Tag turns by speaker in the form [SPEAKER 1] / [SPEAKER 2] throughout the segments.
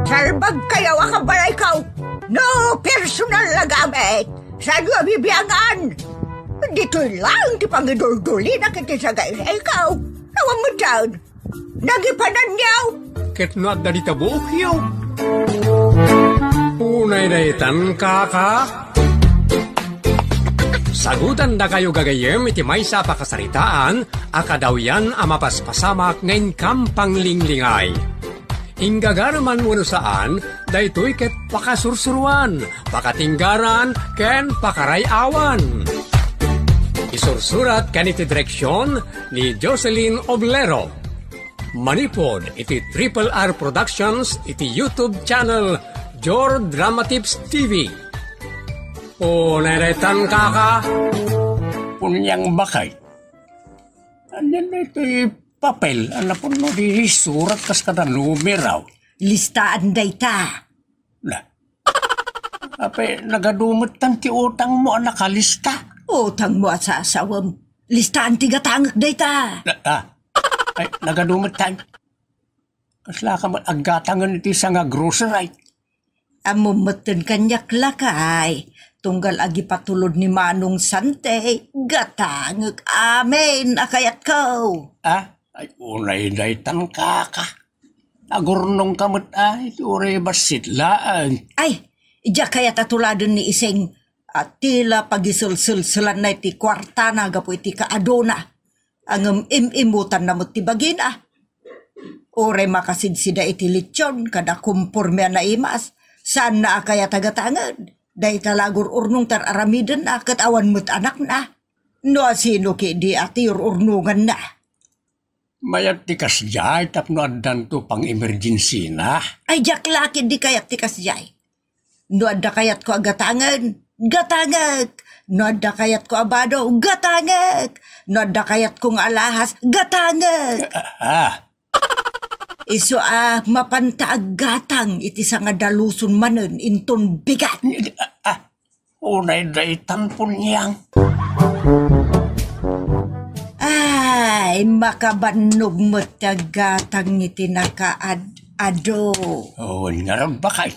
[SPEAKER 1] Salbag kayo akabalay ka. No personal na gamit. Saan nga bibiyangan? Dito lang ti pangidul-duli na kiti sa gaya ikaw. Nawang mo dyan. Nagipanan niyaw.
[SPEAKER 2] Ketno at dalita buok yaw. Unay daytan kaka. Sagutan na kayo gagayem iti may sa pakasaritaan, akadaw yan amapaspasamak ngayon kampang linglingay. Ingagaraman mo saan, daytoy ket pakasursuruan, pakatinggaran, ken pakarayawan. Isursurat kaniti direksyon ni Jocelyn Oblero. Manipod iti Triple R Productions iti YouTube channel Jor Drama Tips TV. O naretan kaka?
[SPEAKER 3] Punyang bakay. Ano na ito'y papel? Ano po no di surat kas kada numeraw?
[SPEAKER 1] Listaan dayta.
[SPEAKER 3] Na. Ape, nagadumot tan ti utang mo nakalista.
[SPEAKER 1] Utang mo at sa asawam. Listaan ti gatangak dayta.
[SPEAKER 3] Ay, nagadumot tan. Kasla ka mag-agatangan iti sa nga grocery.
[SPEAKER 1] Amumatan kanyak lakay. Tunggal agi patulod ni Manong Sante, gatangag amin akayat ko.
[SPEAKER 3] Ay unay daytan kaka. Agurnong kamot iti uray basitlaan.
[SPEAKER 1] Ay, ija kaya tatuladan ni iseng tila pagisulsulsulan na iti kwarta na gapo iti kaadona. Ang imimutan na mo ti bagina. Uray makasidsida iti litsyon kada kumpurme na imas. Saan na akaya tagatangad? Day talagur urnong tararamidan na kat awan mo't anak na. No sino ki di ati urnungan na.
[SPEAKER 3] Mayat tikas jay tapno addan to pang emergency na.
[SPEAKER 1] Ay jak laki di kayat tikas jay. No adda kayat ko agatangan, gatangag. No adda kayat ko abado, gatangag. No adda kayat kong alahas, gatangag. Iso mapantaag gatang iti sa nga daluson manen inton bigat.
[SPEAKER 3] Unay daytan po niyang.
[SPEAKER 1] Ay, makabanog mo gatang iti nakaad-ado.
[SPEAKER 3] Nga rin bakay.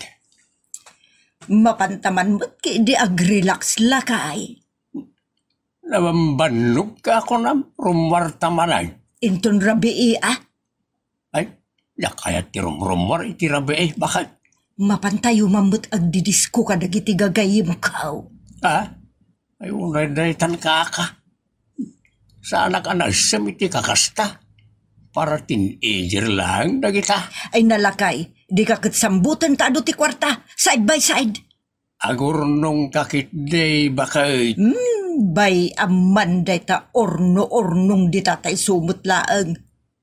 [SPEAKER 1] Mapantaman mo't ki di ag-relax lakay.
[SPEAKER 3] Namambanog ka ako na rumwarta manay.
[SPEAKER 1] Inton rabii
[SPEAKER 3] Ay, kaya ti rumrumwar iti rabi bakay.
[SPEAKER 1] Mapantayo mamut agdidisko ka dagiti gagayim kaw.
[SPEAKER 3] Ay unay daytan kaka. Sa anak-anak iti kakasta. Para teenager lang dagita.
[SPEAKER 1] Ay nalakay, di ka katsambutan ta ti kwarta, side by side.
[SPEAKER 3] Agurnong kakit day bakay.
[SPEAKER 1] Bay amanday ta orno-ornong di tatay sumut laang.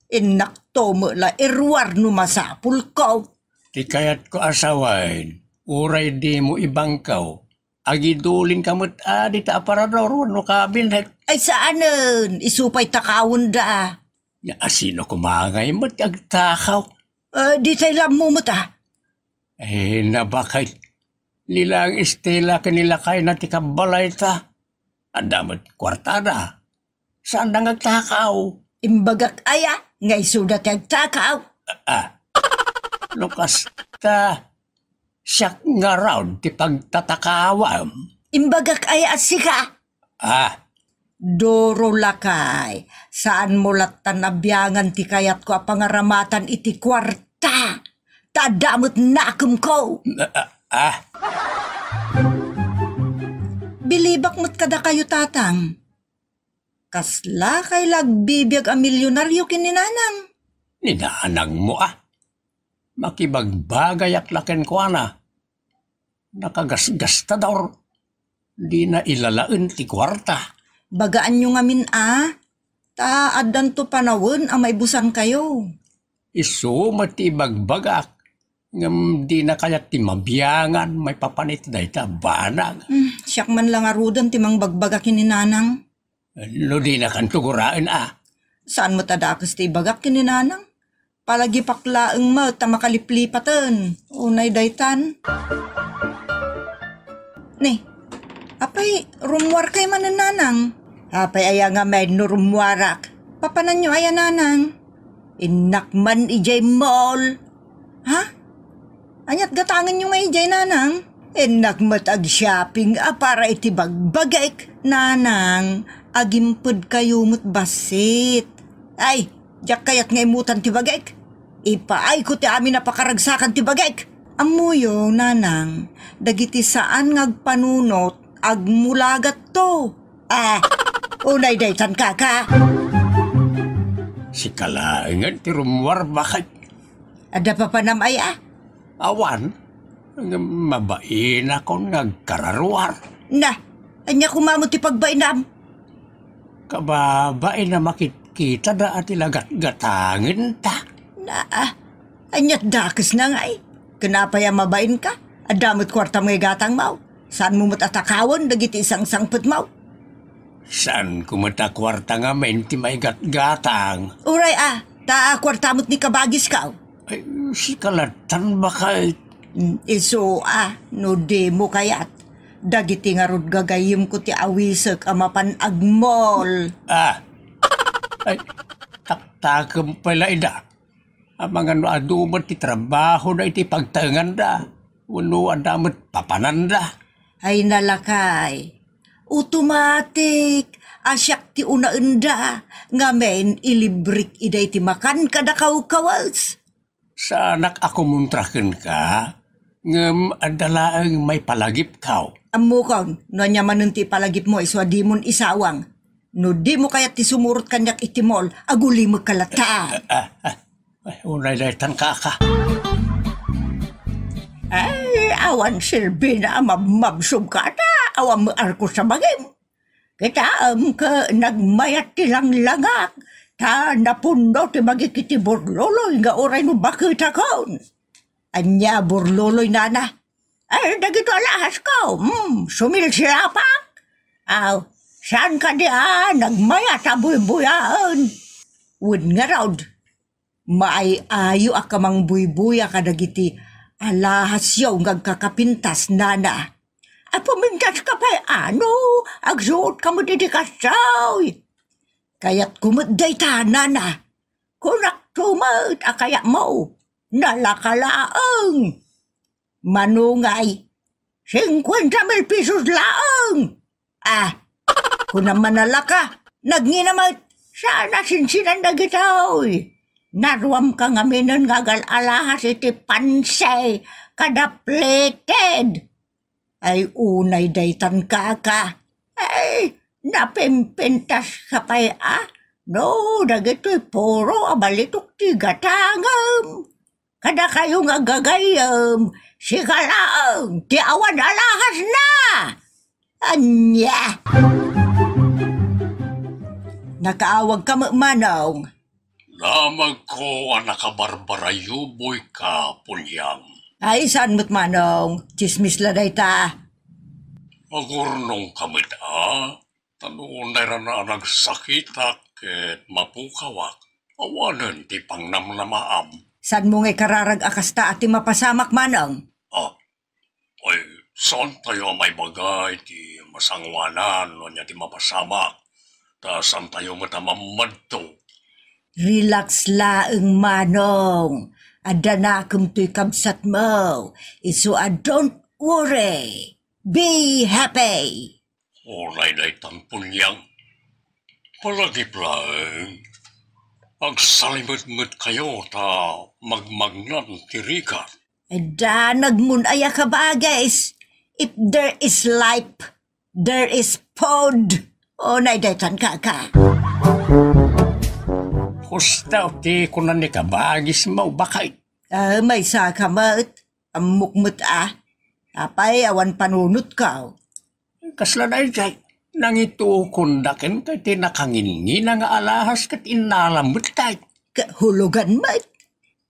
[SPEAKER 1] Inakto mo la irwar no masapul ko.
[SPEAKER 3] Ti kayat ko asawain, uray di mo ibangkaw. Agidulin kamot di ta aparador no kabinet.
[SPEAKER 1] Ay saanen, isupay takawon da.
[SPEAKER 3] Sino kumangay mo't agtakaw?
[SPEAKER 1] Di tayo lamumot
[SPEAKER 3] nabakay. Nilang estela kanila kay na ti kabalay ta. Andamot kwartada. Saan nang agtakaw?
[SPEAKER 1] Imbagak aya, ngay sudat agtakaw.
[SPEAKER 3] Lukas ta siyak nga round ti pagtatakawam.
[SPEAKER 1] Imbagak aya sika. Doro lakay, saan mo latan nabyangan ti kayat ko pangaramatan iti kwarta. Tadamot nakum ko. Bilibak mo't kada kayo tatang. Kasla kay lagbibiyag a milyonaryo kininanang.
[SPEAKER 3] Ninanang mo Makibagbagay at laken ko Nakagasgasta daw. Di na ilalain ti kwarta.
[SPEAKER 1] Bagaan nyo ngamin Taadan to panawon may busan kayo.
[SPEAKER 3] Isu matibagbagak. Ngam di na kaya ti mabyangan may papanit da ita banag.
[SPEAKER 1] Siyak man lang arudan timang bagbagak kininanang.
[SPEAKER 3] No di na kan tugurain
[SPEAKER 1] Saan mo tadakas ti bagak kininanang? Palagi paklaeng mo tamakaliplipatan. Unay daytan. Ni, apay rumwar kay manananang. Apay aya nga may no rumwarak. Papanan nyo aya nanang. Inakman ijay mall. Ha? Anyat gatangan yung may jay nanang. Nagmatag shopping para iti bagbagay. Nanang, agimpod kayo mo't basit. Ay, jak kayat nga imutan ti bagay. Ipaay ko ti amin napakaragsakan ti bagay. Amuyo, nanang, dagiti saan ngagpanunot agmulagat to. Unay daytan kaka.
[SPEAKER 3] Si kalaingan ti rumwar bakit?
[SPEAKER 1] Ada pa panamay
[SPEAKER 3] Awan, mabain ako ngagkararwar.
[SPEAKER 1] Na, anya kumamo ti pagbainam.
[SPEAKER 3] Kababain na makikita da at ilagat-gatangin ta.
[SPEAKER 1] Na, anyat dakes na nga Kenapa ya mabain ka? Adamot kwarta mo gatang mau. Saan mo matatakawan dagiti isang sangput mau?
[SPEAKER 3] Saan kumatakwarta nga menti may gat-gatang?
[SPEAKER 1] Uray ta kwarta mo't ni kabagis ka.
[SPEAKER 3] Ay, si kalatan ba kay?
[SPEAKER 1] Iso no di mo kayat. Dagiti nga rod gagayim ko ti awisek amapan agmol.
[SPEAKER 3] Ay, taktakam pala ida. Amang ano adumat ti trabaho na iti pagtangan da. Wano adamat papanan da.
[SPEAKER 1] Ay nalakay. Automatic. Asyak ti unaenda. Ngamen ilibrik ida iti makan kada kaw-kawas.
[SPEAKER 3] Sa anak ako muntraken ka, ngem adalaang may palagip kaw.
[SPEAKER 1] Amukon, no nyaman ti palagip mo iswadi mon isawang. No di mo kaya ti sumurot kanyak itimol, aguli mo kalata.
[SPEAKER 3] Ay, unay daytan ka.
[SPEAKER 1] Ay, awan silbi na mabsog ka na. Awan mo arko sa bagim. Kita ka nagmayat tilang langak. Ta napundo ti magikiti borloloy nga oray no bakit akon. Anya borloloy nana. Ay, dagito alahas ko. Sumil silapak. Saan ka diyan? Nagmayat abuy-buyaan. Wood nga raw. Maay-ayo akamang buy-buya kadagiti alahas yaw ngagkakapintas nana. Pumintas ka pa agsuot ka mo didikasaw. Kaya't kumudday ta nana. Kunak tumad akaya mo. Nalakalaang. Manungay. 50,000 pesos laang. Kung naman nalaka, nagnginamay. Sana sinsinan na gitaw. Naruam ka nga minon nga alahas iti pansay kada plated. Ay unay daytan kaka. Ay napimpintas ka pa No, dagito'y puro abalitok ti gatangam. Kada kayo nga gagayam, si kalaang ti awan alahas na. Anya. Nakaawag ka manong.
[SPEAKER 3] Lamag ko ang nakabarbarayuboy ka, punyang.
[SPEAKER 1] Ay, saan mo't manong? Chismis laday ta.
[SPEAKER 3] Magurnong kamit Tanunay na nagsakitak ket mapukawak. Awanan ti pangnamnamaam.
[SPEAKER 1] Saan mo ngay kararag akasta at ti mapasamak manong?
[SPEAKER 3] Ay, saan tayo may bagay ti masangwanan o niya ti mapasamak? Ta saan tayo matamamad to?
[SPEAKER 1] Relax laeng manong. Adanakem to'y kabsat mo. So don't worry. Be happy.
[SPEAKER 3] Oray na itang punyang. Palagip lang. Agsalimot-mot kayo ta magmagnan tirikan.
[SPEAKER 1] Danag mun aya ka ba guys? If there is life, there is food. Naidaytan ka.
[SPEAKER 3] Husta ti kunan ni kabagis mo bakay.
[SPEAKER 1] May sakamat. Amukmut Apay awan panunot ka.
[SPEAKER 3] Kasla na jay. Nangitukon daken kay tinakangingin nga alahas kat inalambot kay.
[SPEAKER 1] Hulugan mat.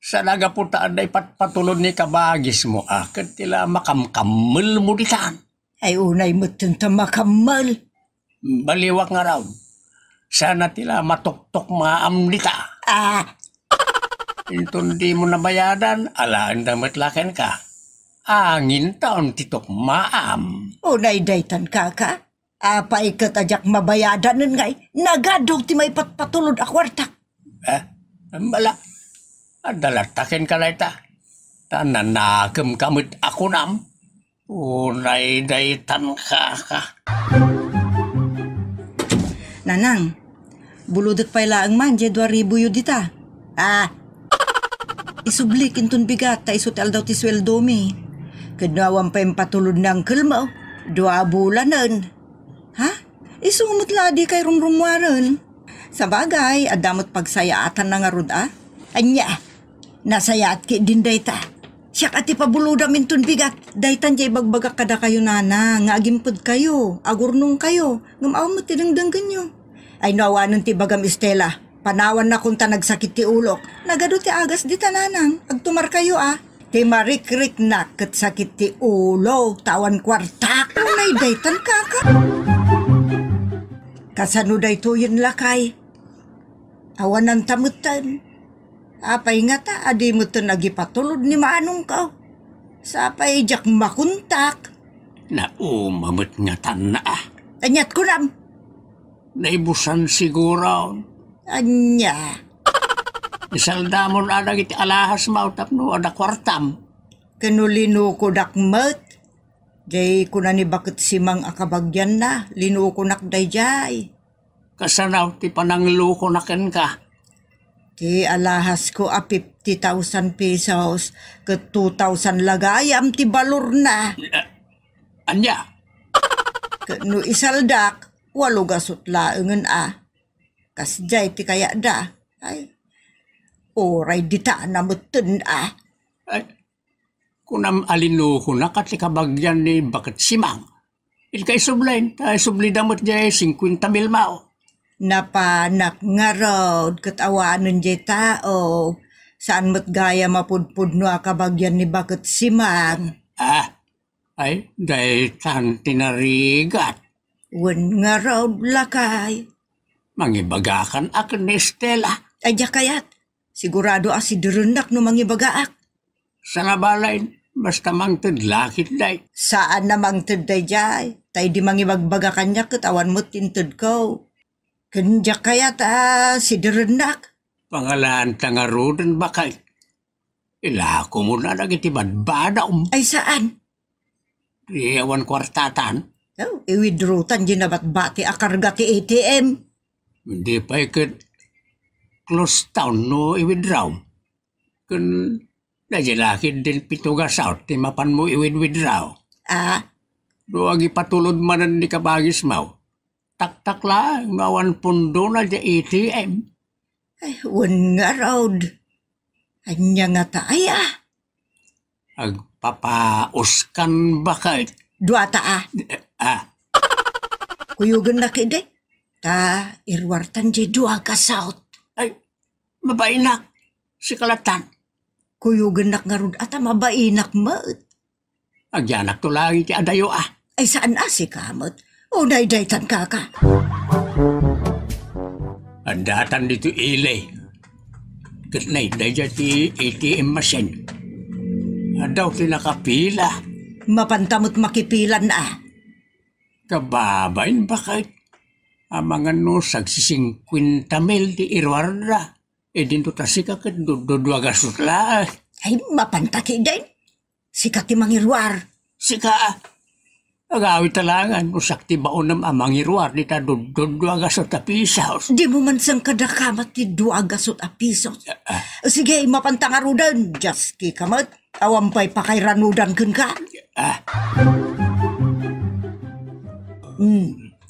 [SPEAKER 3] Sa nagaputaan day patpatulod ni kabagis mo kat tila makamkamel mo ditan.
[SPEAKER 1] Ay unay mo tinta makamal.
[SPEAKER 3] Baliwak nga raw. Sana tila matuktok maam nita. Intundi mo nabayadan, alaan damat laken ka. Angin taon titok maam.
[SPEAKER 1] Unay daytan ka. Apay katajak mabayadan nun ngay. Nagadog ti may patpatulod akwartak.
[SPEAKER 3] Bala. Adalataken ka na ita. Tananagam kamit ako nam. Unay daytan ka.
[SPEAKER 1] Nanang, buludot pa ilaang man, 2,000 yun dita. Isublik intun bigat, ta isutel daw ti sweldo mi. Kadnawan pa yung patulod ng kalmaw, 2 bulanan. Ha? Isumot ladi kay rumrumwaran. Sa bagay, adamot pagsayaatan na nga rod Anya, nasayaat ki din dayta. Siya ati pabuludam intun bigat. Daytan jay bagbagak kada kayo nana, nga agimpod kayo, agurnong kayo, ngamaw mo tinangdang ganyo. Ay nawanan ti bagam Estela, panawan na kung ta nagsakit ti ulok. Nagado ti agas di tananang, agtumar kayo Ti marik-rik na kat sakit ti ulo, tawan kwarta, kunay daytan kaka. Kasano dayto yun lakay? Awan ng tamutan. Apay nga ta, adi mo to nagipatulod ni manong ka. Sapay jak makuntak.
[SPEAKER 3] Naumamot nga tana.
[SPEAKER 1] Anyat ko ram.
[SPEAKER 3] Naibusan siguro.
[SPEAKER 1] Anya.
[SPEAKER 3] Isaldamon adag iti alahas mautap no ada kwartam.
[SPEAKER 1] Kanulino ko dakmet. Jay ko na ni bakit simang akabagyan na. Lino ko nakday jay.
[SPEAKER 3] Kasanaw ti pananglo ko naken ka.
[SPEAKER 1] Ti alahas ko 50,000 pesos. Ke 2,000 lagayam ti balor na.
[SPEAKER 3] Anya?
[SPEAKER 1] Kano isaldak. 8 gasot laengen Kasjay ti kaya da. Ay. Oray dita na muten
[SPEAKER 3] Ay. Kunam alino ko na kat kabagyan ni bakit simang. Ilkay sublain. Tay subli damot jay 50,000 mao.
[SPEAKER 1] Napanak nga rod katawanan jay tao. Saan mo't gaya mapudpud no kabagyan ni bakit simang.
[SPEAKER 3] Ay, dahil tan tinarigat.
[SPEAKER 1] Wen nga rod lakay.
[SPEAKER 3] Mangibagakan akin ni Estela.
[SPEAKER 1] Ay kayat. Sigurado si derenak no mangibagaak.
[SPEAKER 3] Sa nabalain, basta mangtid lakit day.
[SPEAKER 1] Saan namang tid day jay? Tay di mangibagbagakan niya katawan mo't tintud ko. Kanya kayat si derenak.
[SPEAKER 3] Pangalan tangarudan bakay. Ilako mo na nagitibad-bada
[SPEAKER 1] Ay saan?
[SPEAKER 3] Riyawan kwartatan.
[SPEAKER 1] Iwidrutan ginabat-bati akarga ti ATM.
[SPEAKER 3] Hindi pa ikit close town no iwidraw. Kun najalakid din pitugas out, timapan mo iwid-widraw. Doagi patulod manan ni kabagis mau. Tak-tak lang, mawan pundo na di ATM.
[SPEAKER 1] Ay, wan nga raud. Anya nga taaya.
[SPEAKER 3] Agpapauskan bakit?
[SPEAKER 1] Duata Kuyugan na kiday. Ta, irwartan di dua ka south.
[SPEAKER 3] Ay, mabainak. Si kalatan.
[SPEAKER 1] Kuyugan nak nga rud ata mabainak maut.
[SPEAKER 3] Agyanak to lagi ti adayo
[SPEAKER 1] Ay saan si kamot? O day-daytan kaka.
[SPEAKER 3] Andatan dito ilay. Katnay daya ti ATM machine. Adaw ti nakapila.
[SPEAKER 1] Mapantamot makipilan
[SPEAKER 3] Kababain bakit? Amangan no sagsisingkwintamil ti irwarda. Dinto tasika kat duwagasot la.
[SPEAKER 1] Ay mapantaki din. Sikat ti mangirwar.
[SPEAKER 3] Sika agawit talangan usak ti baonam amangirwar di ta duwagasot a pisos.
[SPEAKER 1] Di mo man sang kadakamat ti duwagasot a pisos. Sige mapantangarudan. Just kikamat. Awampay pa kay ranudan kun ka.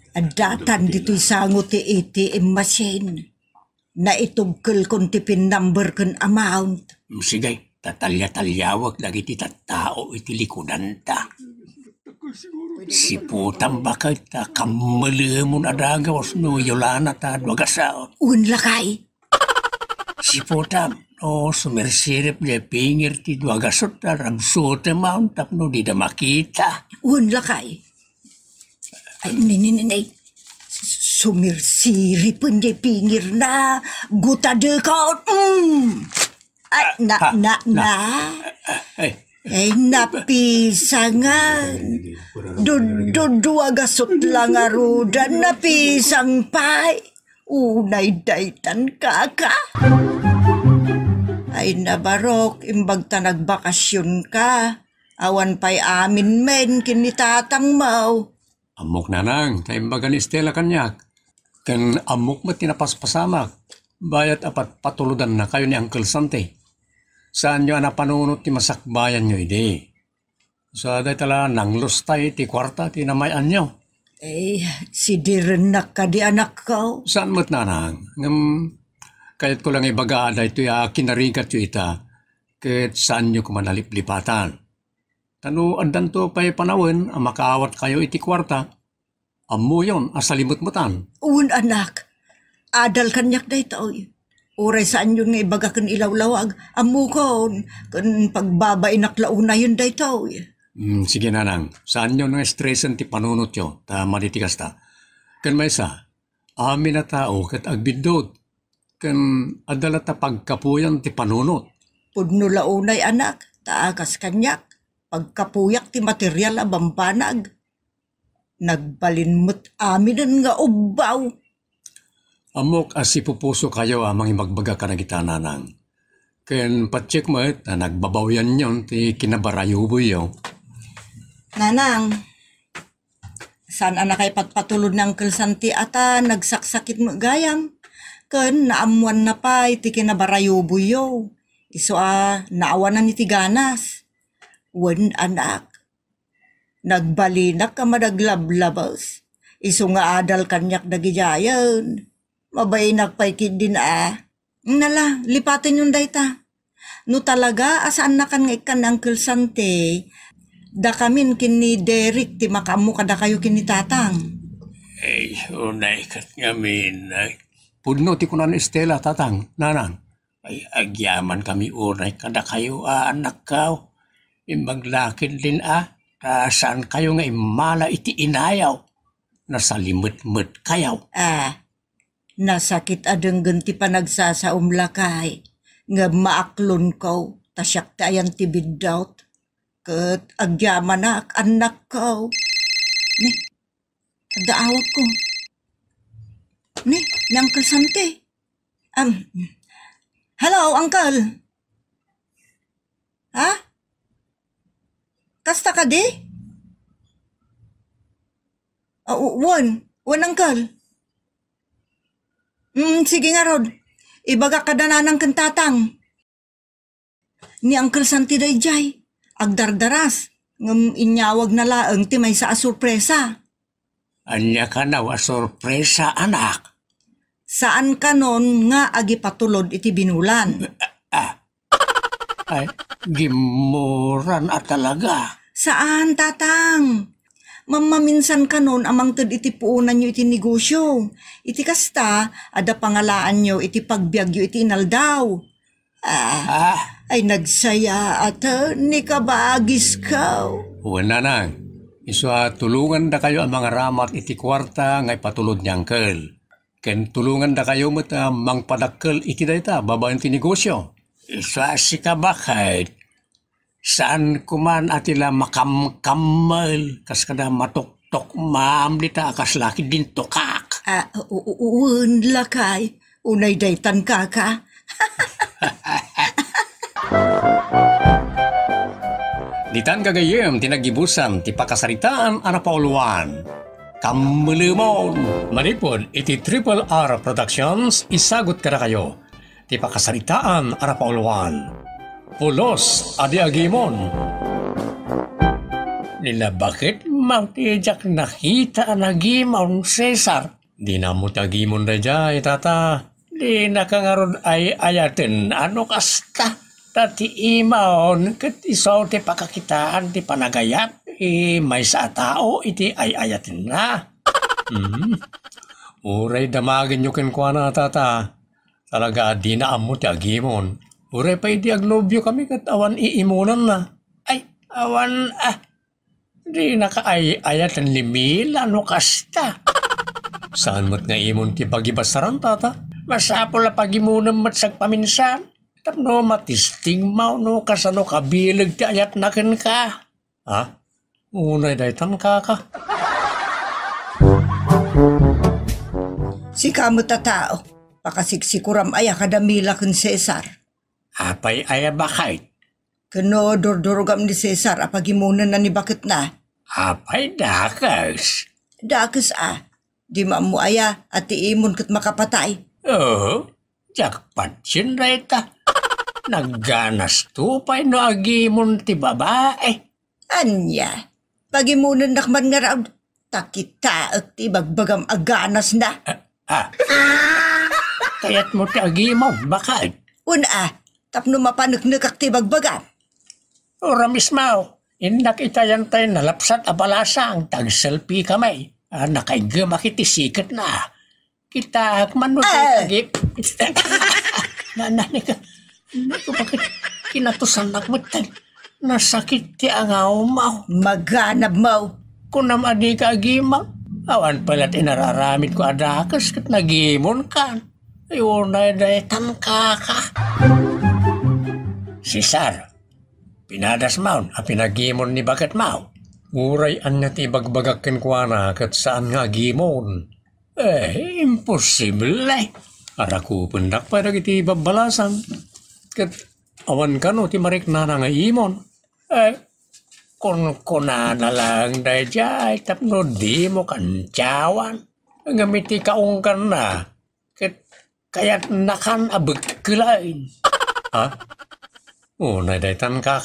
[SPEAKER 1] Adatan dito'y sangot ti ATM machine. Na itugkal kung ti pin number kun amount.
[SPEAKER 3] Sige, tatalya-talyawag lagi ti tattao iti likudan ta. Si putam bakit ta kamali mo na dagawas no yolana ta dwagasaot.
[SPEAKER 1] Unlakay.
[SPEAKER 3] Si putam no sumersirip niya pingir ti dwagasot ta ramsote mount tapno di da makita.
[SPEAKER 1] Unlakay. Ay, ninay. Sumirsiri pun di pingir na. Guta dekaut. Ay, Ay, napisangan. Dudua gasot lang arudan. Napisang pay. Unay daytan kaka. Ay nabarok, imbag ta nagbakasyon ka. Awan pa'y amin men, kinitatang mau.
[SPEAKER 3] Amok nanang, tayo bagan Estela kanyak. Kan amok mo tinapaspasamak. Bayat apat patuludan na kayo ni Uncle Sante. Saan nyo na panunot ti masakbayan nyo ide? Sa day tala nang lustay ti kwarta ti namayan nyo.
[SPEAKER 1] Si direnak ka di anak ko.
[SPEAKER 3] Saan mo't nanang? Kayat ko lang ibaga da ito kinarigat yo ita. Kahit saan nyo kumanalip-lipatan. Tano andan to pa'y panawin, makaawat kayo iti kwarta. Amo yon, asalimot-mutan.
[SPEAKER 1] Un anak, adal kanyak da ito. Uray saan yun nga ibaga kan ilawlawag. Amo kon, kan pagbabay naklauna yun da ito.
[SPEAKER 3] Sige nanang, saan nyo nga stressan ti panunot yo, ta maditikas ta. Kan may sa, amin na tao kat agbindot. Kan adala ta pagkapuyan ti panunot.
[SPEAKER 1] Pudno launay anak, taakas kanyak. Pagkapuyak ti material a bambanag. Nagbalinmot aminan nga ubaw.
[SPEAKER 3] Amok asi pupuso kayo amang magbaga ka na kita nanang. Ken patsik mo na nagbabawyan yon ti kinabarayuboy yo.
[SPEAKER 1] Nanang, saan anak ay patpatulod ng kelsanti ata nagsaksakit mo gayam? Ken naamuan na pa iti kinabarayuboy yo. Iso naawanan ni ti ganas. Wen anak, nagbalinak ka madaglablabas. Iso nga adal kanyak dagijayan. Mabaynak pa'y din Nala, lipatin yung dayta. No talaga, asaan na kan nga ikan Uncle Sante, da kamin kini Derek, ti makamu kada kayo kinitatang.
[SPEAKER 3] Unay kat ngamin. Pudno ti kunan Estela tatang, nanang. Ay agyaman kami unay kada kayo anak kao. Imaglakin din saan kayo nga imala iti inayaw. Nasalimut-mut kayaw.
[SPEAKER 1] Nasakit adeng ganti pa nagsasaumlakay. Nga maaklon ko, tasyak tayan ti biddaut. Kat agyaman na anak ko. Ni, adaawag ko. Ni Uncle Sante. Hello, Uncle. Ha? Kasta ka di? One, Uncle. Sige nga, Rod. Ibaga ka na ng kantatang. Ni Uncle Santi Dayjay, agdardaras, ngam inyawag na laeng ti may sa asurpresa.
[SPEAKER 3] Anya ka na asurpresa, anak?
[SPEAKER 1] Saan ka nun nga agipatulod iti binulan?
[SPEAKER 3] Ay, gimuran at talaga.
[SPEAKER 1] Saan, tatang? Mamaminsan ka nun amang tad iti puunan nyo iti negosyo. Iti kasta, ada pangalaan nyo iti pagbiagyo iti inaldaw. Ay nagsaya at ni kabagis ka.
[SPEAKER 3] Wala nang. Tulungan da kayo ang mga ramat iti kwarta ngay patulod ni Uncle. Ken tulungan da kayo mat mang padakkel iti dayta babaen ti negosyo. Si kabakit. Saan kuman atila makamkamal kas kada matuktok maamlita akas laki din tokak.
[SPEAKER 1] Lakay. Unay daytan ka.
[SPEAKER 3] Ditan kagayem tinagibusan ti pakasaritaan Pauluan. Kamulimon. Manipod iti Triple R Productions isagot kada kayo. Ti pakasaritaan Pauluan. Pulos adi agimon. Nila bakit magtijak nakita nagimon Cesar? Di na mo tagimon na jay tata. Di nakangarod ay ayaten ano kasta. Tati imaon kat isaw ti pakakitaan ti panagayat. May sa tao iti ay ayaten na. Uray damagin nyo kenkwa na tata. Talaga di na amo ti agimon. Uray pa iti aglobyo kami kat awan iimunan na. Ay, awan di nakaayat ang limil, ano kasta? Saan mo't nga imon ti pagibasaran, tata? Masapol na pagimunan mat sagpaminsan. Tapno matisting mau no kasano kabilag ti ayat nakin ka. Ha? Unay daytan ka.
[SPEAKER 1] Si kamot tao, pakasiksikuram ay akadamila kun Cesar.
[SPEAKER 3] Apay aya bakit?
[SPEAKER 1] Kano dordorogam ni Cesar apagimunan na ni bakit na.
[SPEAKER 3] Apay dakas.
[SPEAKER 1] Dakas di maamu aya at iimon kat makapatay.
[SPEAKER 3] Oh, jackpot yun reta. Nagganas tupay no agimon ti babae.
[SPEAKER 1] Anya, pagimunan nakman nga raw, takita at ibagbagam aganas na.
[SPEAKER 3] Kaya't mo ti agimon, bakit?
[SPEAKER 1] Tapno mapanagnagak ti bagbagam.
[SPEAKER 3] Ora mismo, indak itayan tayo nalapsat abalasang, tag-selfie kamay. Nakaigam akitisikat na. Kita akman mo tayo agip. Nanani ka, bakit kinatusan nakmutan? Nasakit ti angaw mo.
[SPEAKER 1] Maganab mo.
[SPEAKER 3] Kung naman di ka agimang, awan pala't inararamit ko adakas kat nagimon ka. Ayun na daytan ka. Si Sar, pinadas maun, pinagimon ni bagat mau. Uray an nga ti bagbagakin ko na kat saan nga gimon. Imposible. Araku pendak pa iti babalasan. Kat awan ka no ti marik na nga imon. Kuna na lang dayjay, tapno di mo kancawan. Ngamiti kaungkan na. Kaya't nakan abagkulain. Nadaytan ka.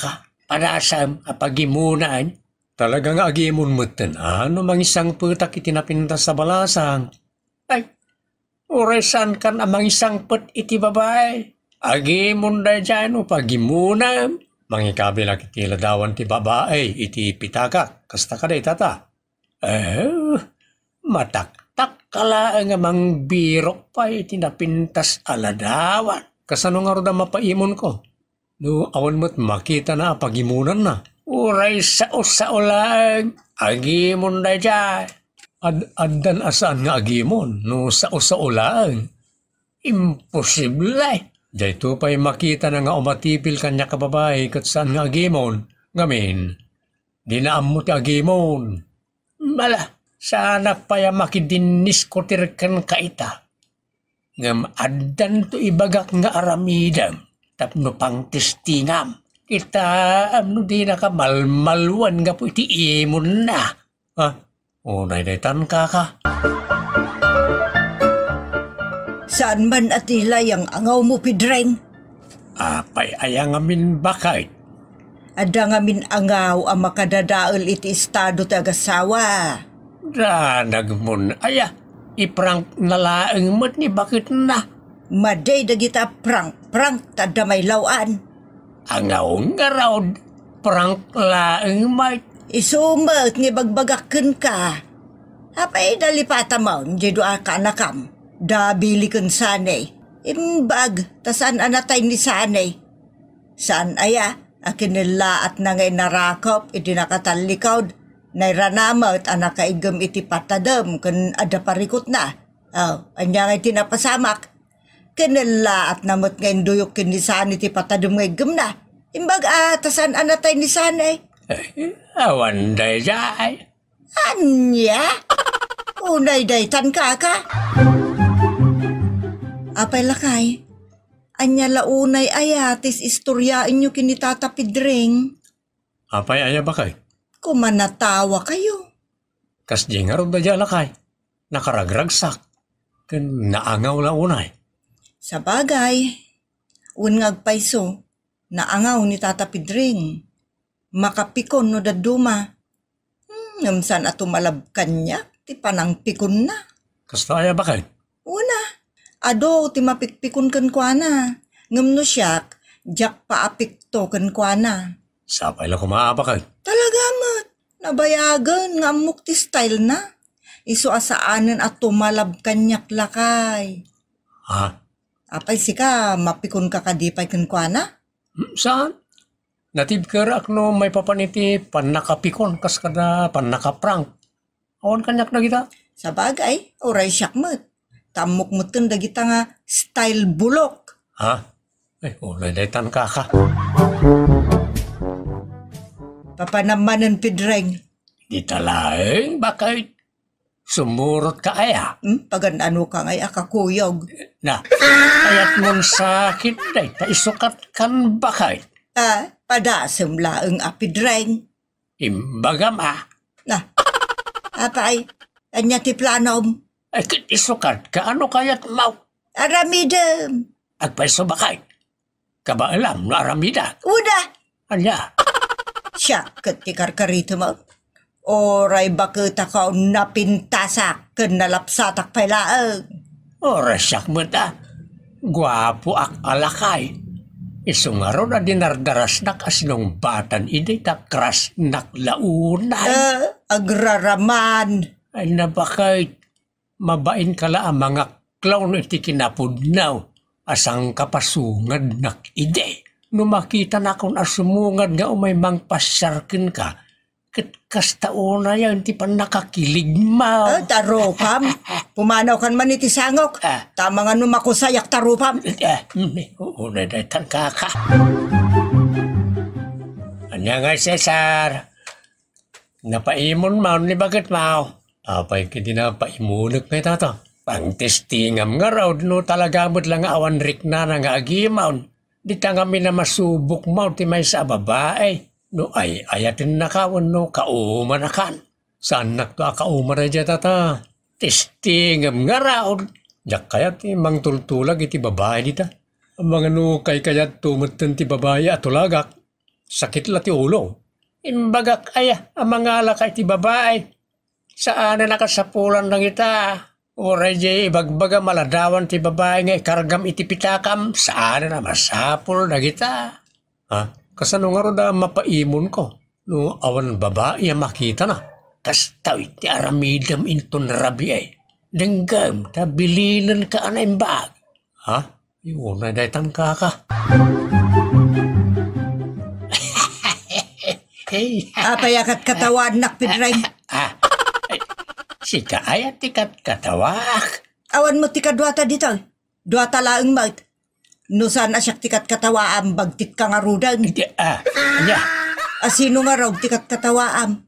[SPEAKER 3] Padasam apagimunan. Talagang agimon mutan. Ano mangisang putak itinapintas sa balasang? Uresan kan amang isang put iti babae. Agimon dayjay no pagimunan. Mangikabilang iti ladawan ti babae iti pitaka. Kasta ka day tata. Mataktak kala nga mang birok pa iti napintas aladawan. Kasano nga roda mapaimon ko? No, awan mo't makita na pagimunan na. Uray sa ulang. Agimon na dyan. Addan asaan nga agimon? No, sa ulang. Imposible. Dito pa'y makita na nga umatipil kanya kababay kat saan nga agimon. Ngamin, dinaam mo ti agimon. Mala, sana pa'y makidinis ko tirkan kaita. Ngam addan to ibagak nga aramidam. Tapno pang testingam. Kita di nakamalmalwan nga po iti imon na. Naitan ka.
[SPEAKER 1] Saan man atilay ang angaw mo, Pidreng?
[SPEAKER 3] Apay ayang amin bakit?
[SPEAKER 1] Ada ngamin angaw ang makadadaol iti estado ti agasawa.
[SPEAKER 3] Nagmun iprank nalaeng mo't ni bakit na?
[SPEAKER 1] Maday dagita prank tada may lawan.
[SPEAKER 3] Angaw nga raw, prank laeng mat.
[SPEAKER 1] Isumat ni bagbagakken ka. Apay dalipata mo, jedo ka nakam. Dabili kan sanay. Imbag, tasan anatay ni sanay. Saan aya, akin nila at nangay narakop, iti nakatalikod. Nairanamot, anak kaigam iti patadam, kan ada parikot na. Anya ngay tinapasamak. Kanila at namot ngayon duyok kinisan iti patadam ngay igam na. Imbag, tasan anatay ni sanay.
[SPEAKER 3] Awan day jay.
[SPEAKER 1] Anya? Unay day tan ka. Apay lakay, anya launay ayatis istorya inyo kinitata Pidreng.
[SPEAKER 3] Apay aya bakay?
[SPEAKER 1] Kumanatawa kayo.
[SPEAKER 3] Kas di nga rin ba dyan lakay? Nakaragragsak. Kan naangaw la unay.
[SPEAKER 1] Sa bagay, unngag paiso, naangaw ni Tata Pidreng. Makapikon no daduma. Ngamsan ato malabkan niya, ti panang pikon na.
[SPEAKER 3] Kasta aya bakay?
[SPEAKER 1] Una. Ado, ti mapikpikon kan kwa na. Ngam no siyak, jak paapikto kan kwa na.
[SPEAKER 3] Sapay lang kumaaba ka.
[SPEAKER 1] Talaga mat. Nabayagan, nga amok ti style na. Iso asaanan at tumalab kanyak lakay. Apay sika, mapikon ka kadipay kan kwa na?
[SPEAKER 3] Saan? Natibker no may papaniti panakapikon kas kada panakaprank. Awan kanyak na kita?
[SPEAKER 1] Sa bagay, oray siyak mat. Tamok mo tanda kita nga style bulok.
[SPEAKER 3] Nadaytan ka.
[SPEAKER 1] Papanamanan Pidreng.
[SPEAKER 3] Di talaeng bakit? Sumurot ka aya.
[SPEAKER 1] Pagandano ka ngay akakuyog.
[SPEAKER 3] Na, ayat mong sakit day, taisukat kan bakay.
[SPEAKER 1] Padasem laeng apidreng.
[SPEAKER 3] Imbagam
[SPEAKER 1] Nah, apay, anya ti planom.
[SPEAKER 3] Ay, isukat ka ano kayat mau.
[SPEAKER 1] Aramidem.
[SPEAKER 3] Agpaiso bakay. Kaba alam na aramida.
[SPEAKER 1] Udah.
[SPEAKER 3] Anya,
[SPEAKER 1] Siya, ketikar karito mo. Oray bakit ako napintasak ken nalapsatak pailaeng.
[SPEAKER 3] orasyak mo ta. Gwapo ak alakay. Isungaro na dinardaras nak asinong batan ide ta kras nak launay.
[SPEAKER 1] Agraraman.
[SPEAKER 3] Ay nabakay. Mabain kala ang mga clown iti kinapudnaw. Asang kapasungad nak ide. No makita na akong asumungad nga umay mang pasyarkin ka. Kas taona yan ti pan nakakilig mo.
[SPEAKER 1] Tarupam. Pumanaw kan man iti sangok. Tama nga numakusayak tarupam.
[SPEAKER 3] Una na itang kaka. Anya nga Cesar. Napaimon mo ni bakit mo? Apay ka din napaimunak na ito. Pang testingam nga raw no talaga mo't lang awan rik na nga agimaw. Di ta nga minamasubok mo ti may sa babae. No ay ayatin na kawan no kauman na kan. Saan nakto kauman na dyan tata? Testingam nga raw. Diyak kaya ti mang tultulag iti babae dita. Ang mga no kay kayat tumutan ti babae at tulagak. Sakit la ti ulo. Imbagak aya ang mga alakay ti babae. Saan na nakasapulan lang ita? Oray jay ibagbaga maladawan ti babae nga ikargam iti pitakam. Saan na masapul na kita? Ha? Kasano nga ro da mapaimon ko? No awan babae makita na. Kastaw iti aramidam inton rabi ay. Denggam tabilinan ka na imbag. Ha? Yun na daytan kaka.
[SPEAKER 1] Apayakat katawan nak pidreng.
[SPEAKER 3] Sika ayat tikat katawak.
[SPEAKER 1] Awan mo tika duata dito. Duata laeng mat. Nusan asyak tikat katawaam bagtit ka nga rudan.
[SPEAKER 3] Anya.
[SPEAKER 1] Asino nga raw tikat katawaam.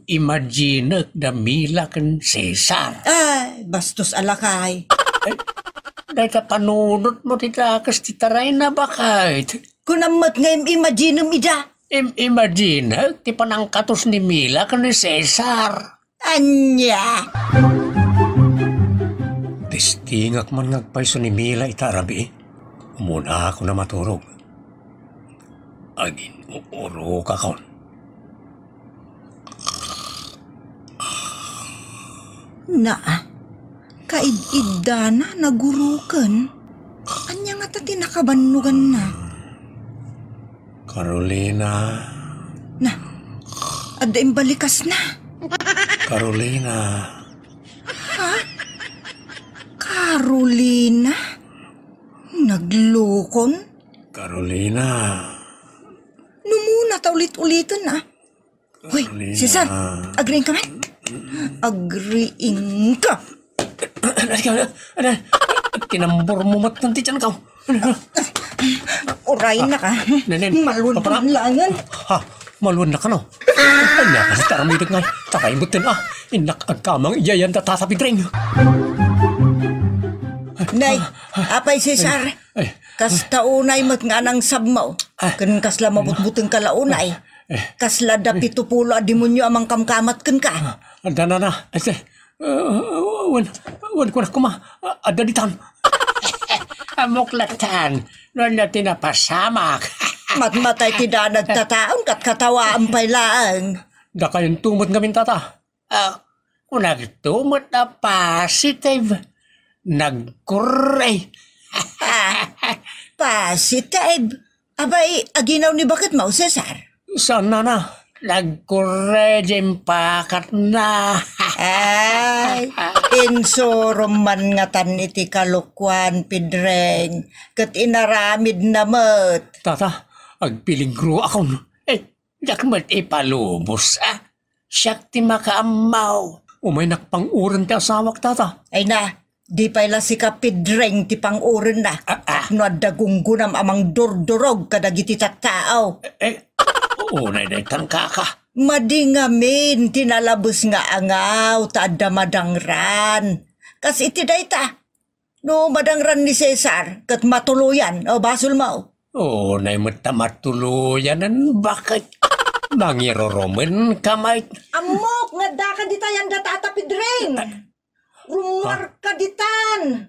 [SPEAKER 3] Imagine damila kan Cesar.
[SPEAKER 1] Bastos alakay.
[SPEAKER 3] Dahil ka panunod mo titakas titaray na bakit?
[SPEAKER 1] Kunamat nga imagine ida.
[SPEAKER 3] Imagine, ti panangkatos ni Mila kan ni Cesar.
[SPEAKER 1] Anya.
[SPEAKER 3] Testingak man nagpaiso ni Mila itarabi. Muna ako na maturog. Agin, uuro ka kaon.
[SPEAKER 1] Kaid-idda na nagurukan. Anya nga tati nakabanugan na.
[SPEAKER 3] Carolina.
[SPEAKER 1] Ada imbalikas na.
[SPEAKER 3] Carolina.
[SPEAKER 1] Carolina? Naglukon?
[SPEAKER 3] Carolina.
[SPEAKER 1] Numuna ta ulit-ulitan na. Hoy,
[SPEAKER 3] Carolina.
[SPEAKER 1] Cesar, agreeing ka man? Agreeing ka?
[SPEAKER 3] Kinambor mo matang ti tiyan ka.
[SPEAKER 1] Orayin na ka. Malun
[SPEAKER 3] papara.
[SPEAKER 1] langan.
[SPEAKER 3] Ha, maluan na ka no. Anya ka sa taramidag nga. Takaimutin Inak agkamang iyayan tatatapidring.
[SPEAKER 1] Nay, apay Cesar. Kas taunay mat nga nang sabmaw. Kan kasla mabutbuteng kalaunay. Kasla da 70 demonyo amang kamkamat kan ka.
[SPEAKER 3] Ada na. Wan ko na kuma. Ada ditan. Amuklatan. Noon na tinapasamak.
[SPEAKER 1] Matmatay ti da nagtataon kat katawa ang pailaang.
[SPEAKER 3] Da kayong tumot ngamin tata. Kung nagtumot na positive. Nagkuray.
[SPEAKER 1] Positive. Abay, aginaw ni bakit mo, Cesar?
[SPEAKER 3] Sana na. Nagkuray din pakat na.
[SPEAKER 1] Ay, insurom man nga tan iti kalukwan, pidreng. Kat inaramid na mat.
[SPEAKER 3] Tata, agpiligro ako. Yakmat ipalubos. Siyak ti makaamaw. Umay nakpanguran ti asawak tata.
[SPEAKER 1] Ay na, di pala si kapidreng ti panguren na. No adagunggunam amang durdurog kadagiti tattao.
[SPEAKER 3] Unay na itan kaka.
[SPEAKER 1] Madingamin tinalabos nga angaw ta adda madangran. Kas iti dayta. No madangran ni Cesar kat matuluyan o basol mo.
[SPEAKER 3] Oh, nay matuluyan bakit mangiroromen kamay.
[SPEAKER 1] Amok nga da ka ditayan da tatapidring. Rumar ka ditan.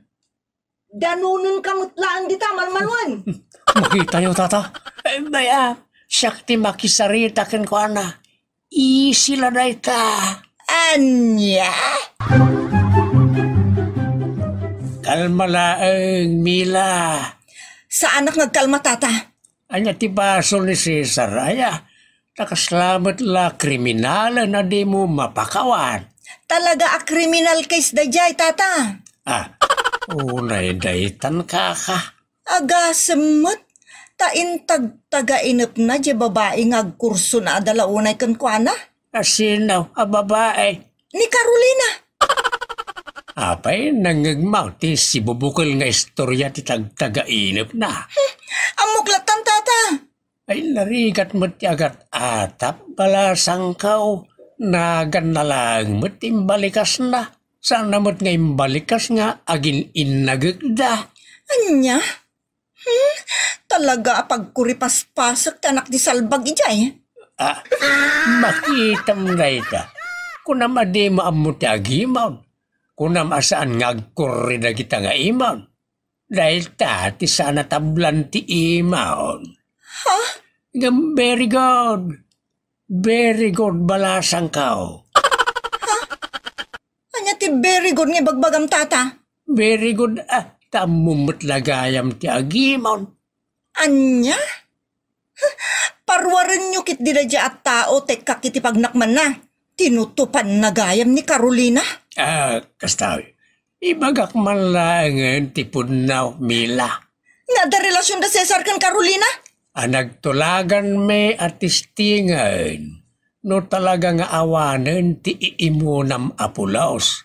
[SPEAKER 1] Danunin kamutlaan dita malmalwan.
[SPEAKER 3] Makita niyo tata. Baya, syakti makisarita ken ko ana. Isila dayta.
[SPEAKER 1] Anya?
[SPEAKER 3] Kalma laeng Mila.
[SPEAKER 1] Sa anak nagkalma tata?
[SPEAKER 3] Anya ti basol ni Cesar aya. Nakaslamat la kriminal na di mo mapakawan.
[SPEAKER 1] Talaga a criminal case da jay tata.
[SPEAKER 3] Unay daytan ka.
[SPEAKER 1] Aga semut. Ta intag taga-inip na di babae ngagkurso na adala unay kan kuana?
[SPEAKER 3] Asinaw, babae.
[SPEAKER 1] Ni Carolina.
[SPEAKER 3] Apay nangagmaw ti si bubukol nga istorya ti taga-inip na.
[SPEAKER 1] Amuklatan tata.
[SPEAKER 3] Ay narigat mo ti agat atap balasang kao. Nagan na lang mo ti balikas na. Sana mo't nga imbalikas nga agin inagagda.
[SPEAKER 1] Anya? Talaga pagkuripas-pasok tanak di salbag ijay.
[SPEAKER 3] Makita mo na ita. Kunam adi maammo ti agimaw. Kunam asaan ngagkurri na kita nga imaw. Dahil ti sana tablan ti imaw.
[SPEAKER 1] Ha?
[SPEAKER 3] Very good. Very good balasang kao.
[SPEAKER 1] Anya ti very good nga bagbagam tata.
[SPEAKER 3] Very good. Tamumot lagayam ti agimaw.
[SPEAKER 1] Anya? Parwaran nyo kit dinadya at tao teka kiti pagnakman na. Tinutupan na gayam ni Carolina.
[SPEAKER 3] Kastaw. Ibagak man lang tipunaw Mila.
[SPEAKER 1] Nga da relasyon da Cesar kan Carolina?
[SPEAKER 3] Nagtulagan may artistingan. No talaga nga awanan ti iimunam apulaos.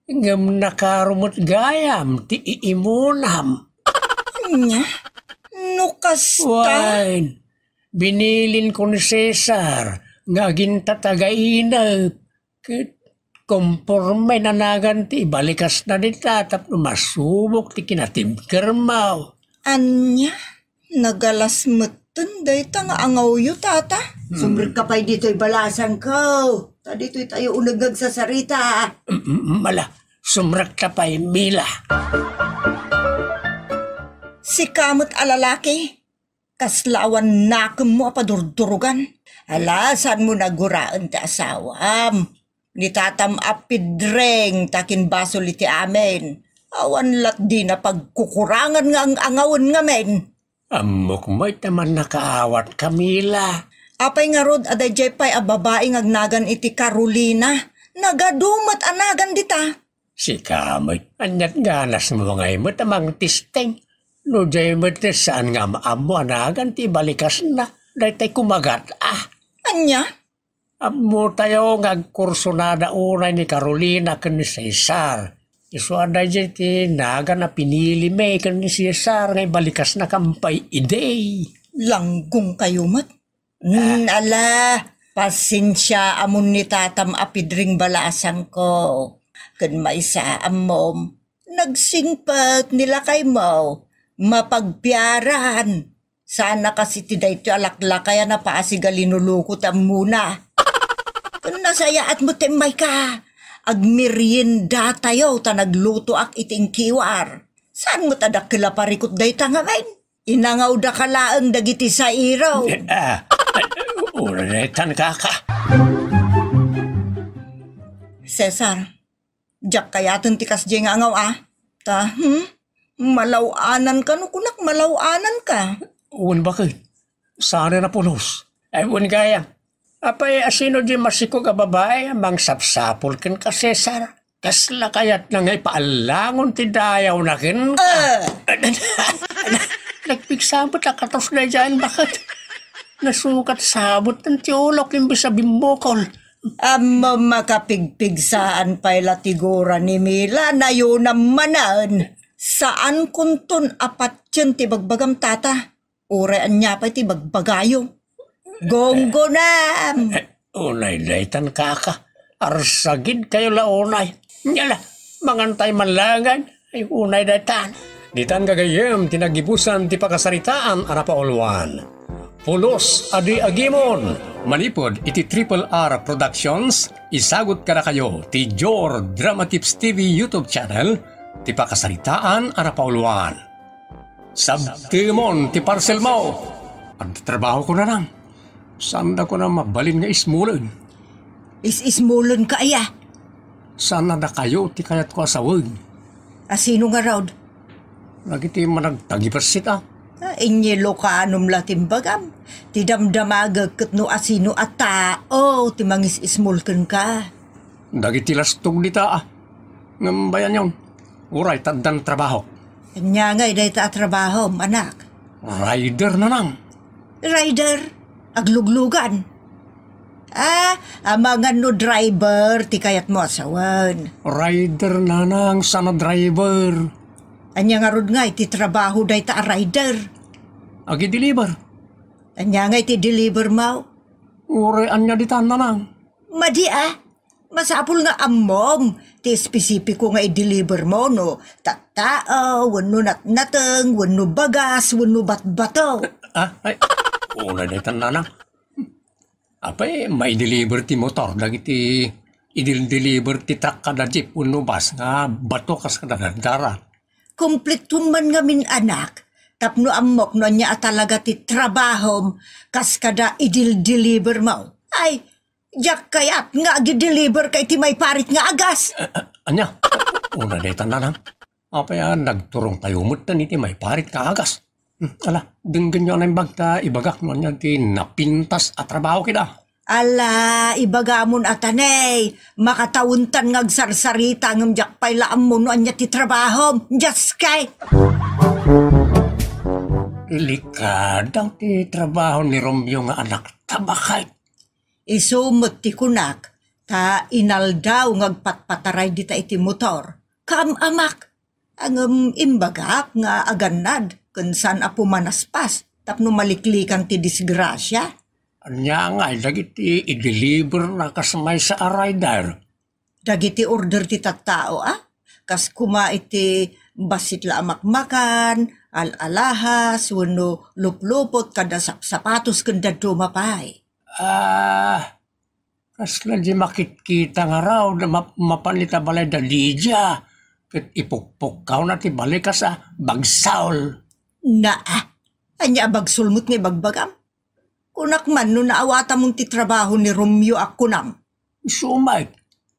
[SPEAKER 3] Ngam nakarumot gayam ti iimunam.
[SPEAKER 1] Anya? No kasta?
[SPEAKER 3] Wine. Binilin ko ni Cesar. Nga gintatagainap. Komporme na naganti. Balikas na ni tatap. Masubok ti kinatibkermaw.
[SPEAKER 1] Anya? Nagalas metun day ta nga angaw yu tata. Sumrit ka pa'y dito'y balasan ko. Ta dito'y tayo unagag sa sarita.
[SPEAKER 3] Mala, sumrak ka pa'y Mila.
[SPEAKER 1] Si kamot alalaki. Kaslawan nakem mo apadurdurugan. Alasan mo naguraan ti asawam. Ni tatam apidreng takin basol iti amen. Awan lat di na pagkukurangan nga ang angawon nga men.
[SPEAKER 3] Amok mo'y taman nakaawat Camila.
[SPEAKER 1] Apay nga rod adajay pa'y a babaeng agnagan iti Carolina. Nagadumat anagan dita.
[SPEAKER 3] Si kamoy, anyat ganas mo ngay mo tamang tisteng. No jay mo saan nga maamo anagan ti balikas na. Dahil tayo kumagat
[SPEAKER 1] Anya?
[SPEAKER 3] Amo tayo ngagkurso na daunay ni Carolina kan ni Cesar. Iso ada dyan ti naga na pinili may kan ni Cesar ngay balikas na kampay iday.
[SPEAKER 1] Langgong kayo mat? Ala, pasensya amon ni tatam apidring balasang ko. Kan maisa amom, nagsingpat nila kay mo, mapagpiaran. Sana kasi tiday ito alaklakaya na paasigalinulukot ang muna. Kan nasayaat mo temay ka. Agmerienda tayo ta nagluto ak iting kiwar. Saan mo tadak kila parikot day tangamin? Inangaw da kalaang dagiti sa iraw.
[SPEAKER 3] Uretan ka.
[SPEAKER 1] Cesar, jak kayatan tikas jay nga ngaw Malawanan ka no kunak malawanan ka.
[SPEAKER 3] Uwan bakit? Sana na pulos. Uwan gaya. Apay asino di masiko ka babae mang sapsapol ken ka Cesar. Kasla kayat na ngay paalangon ti dayaw na ken ka. Nagpigsabot na katos na dyan bakit? Nasukat sabot ng tiyolok imbis sa bimbokol.
[SPEAKER 1] Makapigpigsaan pa'y latigura ni Mila na yun namanan. Saan kuntun apat yun ti bagbagam tata? Urean niya pa'y ti bagbagayo. Gonggo nam!
[SPEAKER 3] Unay daytan kaka. Arsagid kayo launay. Nyala, mangantay manlangan. Ay unay daytan.
[SPEAKER 2] Ditan gagayem tinagibusan ti pakasaritaan anapaulwan. Pulos adi agimon. Manipod iti Triple R Productions. Isagot kada kayo ti Jor Drama Tips TV YouTube channel. Ti pakasaritaan anapaulwan. Sabtimon ti parcel mo. Pagtatrabaho ko na lang. Saan ko na mabalin nga ismulan?
[SPEAKER 1] Is-ismulon ka aya.
[SPEAKER 2] Sana na kayo ti kayat ko asawag.
[SPEAKER 1] Asino nga raod?
[SPEAKER 2] Lagi ti managtagipasit
[SPEAKER 1] Inyelo ka anong latimbagam. Ti damdamagag kat no asino at tao. Ti mangis-ismulkan ka.
[SPEAKER 2] Dagi ti lastog dita Ngambayan yon. Uray tandang trabaho.
[SPEAKER 1] Kanya nga iday ta trabaho, anak.
[SPEAKER 2] Rider na nang.
[SPEAKER 1] Rider, agluglugan. Mga no driver, ti kayat mo asawan.
[SPEAKER 2] Rider na nang sana driver.
[SPEAKER 1] Anya nga rod nga iti trabaho day ta rider.
[SPEAKER 2] Agi deliver.
[SPEAKER 1] Anya nga iti deliver mo.
[SPEAKER 2] Uray anya ditan na nang.
[SPEAKER 1] Madi masapul nga amom. Ti spesipiko nga i-deliver mo no. Tattao, wano natnateng, wano bagas, wano batbato.
[SPEAKER 2] Ay, una ditan na nang. Apay, may deliver ti motor. Dagiti i-deliver ti truck kada jeep uno bus nga bato kas kada dara.
[SPEAKER 1] Kompleto man nga min anak. Tapno amok no niya talaga ti trabahom kas kada i-deliver mo. Ay, jak kayat nga agi-deliver kay ti may parit nga agas.
[SPEAKER 2] Anya, una ditan na nang. Apay, nagturong tayo mutan iti may parit nga agas. Ala, dinggan nyo na yung bagta, ibagak mo niya ti napintas at trabaho kita.
[SPEAKER 1] Ala, ibagamon atanay, makatauntan ngagsarsarita ng jakpay laam mo no anya ti trabaho, just kay.
[SPEAKER 2] Likadang ti trabaho ni Romeo nga anak tabakay.
[SPEAKER 1] Isumot ti kunak, ta inaldaw ngagpatpataray dita iti motor. Kaamamak, ang imbagak nga aganad. Kung saan apo manaspas, tapno maliklikan ti disgrasya.
[SPEAKER 2] Anya nga, dagiti i-deliver na kasamay sa rider.
[SPEAKER 1] Dagiti order ti tattao, kas kuma iti basit la amakmakan, alalahas, wano luplupot, kada sapatos kanda dumapay.
[SPEAKER 2] Kas lang di makikita nga raw na mapanita balay da Lydia. Kat ipukpuk ka na ti balay ka sa Bagsaul.
[SPEAKER 1] Anya bagsulmut ni bagbagam. Kunak man no naawata mong ti trabaho ni Romeo ako nam.
[SPEAKER 2] Sumay,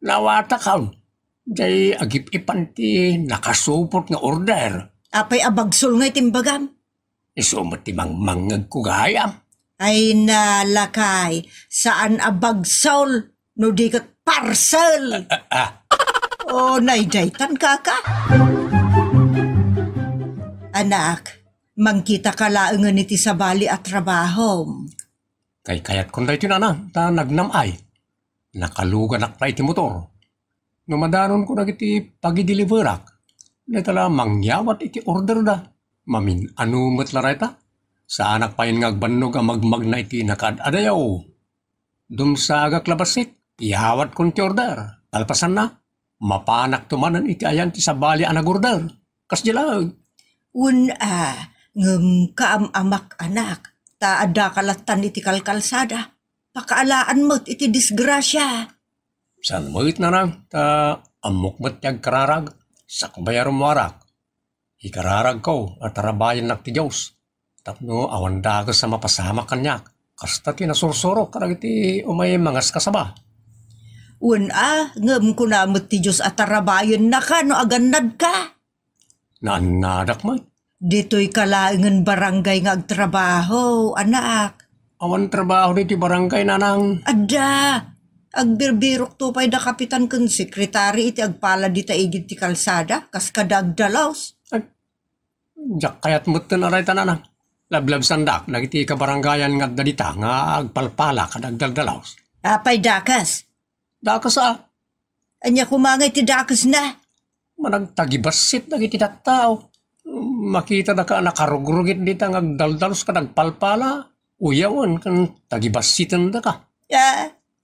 [SPEAKER 2] nawata ka. Day agip-ipan ti nakasupot nga order.
[SPEAKER 1] Apay abagsul nga itimbagam.
[SPEAKER 2] Isumot ti mangmangag ko gayam.
[SPEAKER 1] Ay nalakay, saan abagsul no di kat parcel. O naidaytan ka. Anak, mangkita ka laengan iti sabali at trabaho.
[SPEAKER 2] Kayat kung dahi tinanang, ta nagnamay. Nakalugan ak na iti motor. Numadanon ko nagiti pag-deliverak. Natala mangyawat iti order da. Mamin anumat laray ta. Sa anak pa yun ngagbannog ang magmag na iti nakadadayaw. Dun sa agak-labasit, ihawat kong ti order. Talpasan na, mapanak tumanan iti ayan ti sabali anag order. Kas dilag.
[SPEAKER 1] Ngem kaam-amak anak, taada kalatan iti kalkalsada, pakaalaan mo't iti disgrasya.
[SPEAKER 2] San mo'it na lang, ta amok mo't yag kararag, sakbayar mo arak. Ikararag ko, at tarabayan nak ti Diyos. Tapno awan dagas sa mapasama kanyak, kasta ti nasursuro, karag iti umay mangas kasaba.
[SPEAKER 1] Ngem ko na mo't ti Diyos at tarabayan na ka, no aganad ka.
[SPEAKER 2] Naanadak mo't.
[SPEAKER 1] Dito'y kalaingan barangay nga agtrabaho, anak.
[SPEAKER 2] Awan trabaho dito barangay nanang.
[SPEAKER 1] Ada, agbirbirok to pa'y da kapitan kang sekretary iti agpala dita igit ti kalsada, kas kadagdalaws.
[SPEAKER 2] Jak kayat mo't tanaray tananang. Lablab sandak, nagiti kabarangayan nga dadita nga agpalpala kadagdalaws.
[SPEAKER 1] Apay dakas.
[SPEAKER 2] Dakas
[SPEAKER 1] Anya kumangay ti dakas na.
[SPEAKER 2] Managtagibasit nagiti tattao. Makita na ka nakarugurugit dita ngagdaldalos ka nagpalpala. Uyawan kan tagibasitan da ka.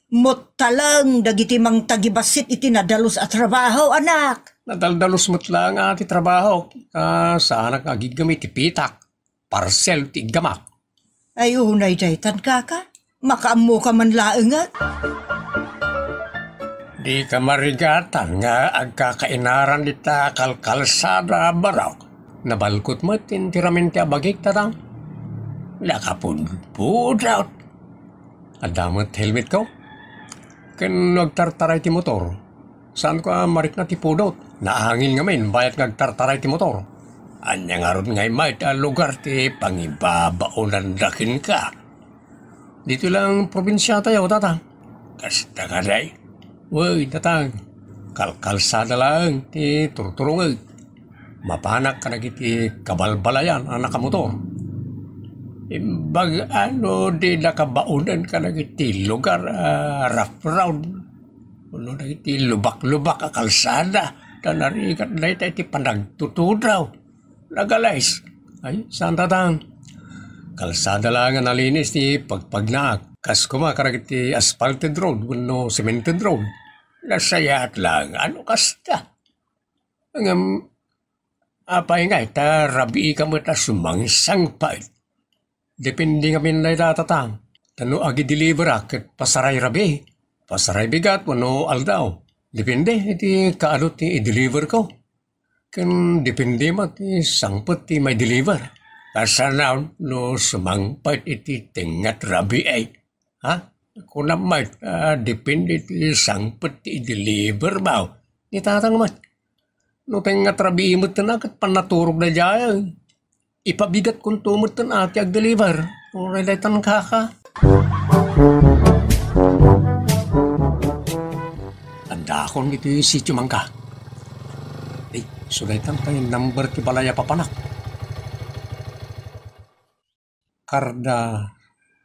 [SPEAKER 1] Motalang dagiti mang tagibasit iti nadalos at trabaho, anak.
[SPEAKER 3] Nadaldalos mo't lang ti trabaho. Saan nagagigamit ti pitak. Parcel ti gamak.
[SPEAKER 1] Ay unay daytan kaka. Makaammo ka man laengat.
[SPEAKER 3] Di ka marigatan nga agkakainaran dita kalkalsada barok. Nabalkot mo tintiramin ti abagik tatang. Nakapun out. Adamot helmet ko. Kan nagtartaray ti motor. Saan ko marik na ti pudot? Naangin nga min, bayat nagtartaray ti motor. Anya nga ron ngay may lugar ti pangibabaonan dakin ka. Dito lang probinsya tayo, tatang. Kasta ka day. Uy, tatang. Kalkalsada lang ti turturungag. Mapanak ka na kiti kabalbalayan ang nakamotor. Imbag di nakabaonan ka na kiti lugar rough round. Uno na kiti lubak-lubak a kalsada. Tanarikat na iti panagtutudaw. Nagalays. Ay, saan tatang? Kalsada lang ang nalinis ni pagpagnaak. Kas kumakara kiti asphalted road, uno cemented road. Nasayat lang. Ano kasta? Apay nga, rabi ka mo ta sumangsang pait. Depende kami na itatang. Tano agi deliver akit pasaray rabi. Pasaray bigat, wano aldaw. Depende, iti kaano ti i-deliver ko. Kan depende mo ti sangpot ti may deliver. Kasanaw no sumangpait iti tingat rabi ay. Ha? Kung naman, depende ti sangpot ti i-deliver ba? Itatang mo. No tingat rabi mo tinakat panaturog na dyan. Ipabigat kung tumot na ati ag-deliver. O relatan kaka. Anda akong iti sityo man ka. Ay, sulaitan tayo number ti balaya papanak. Karda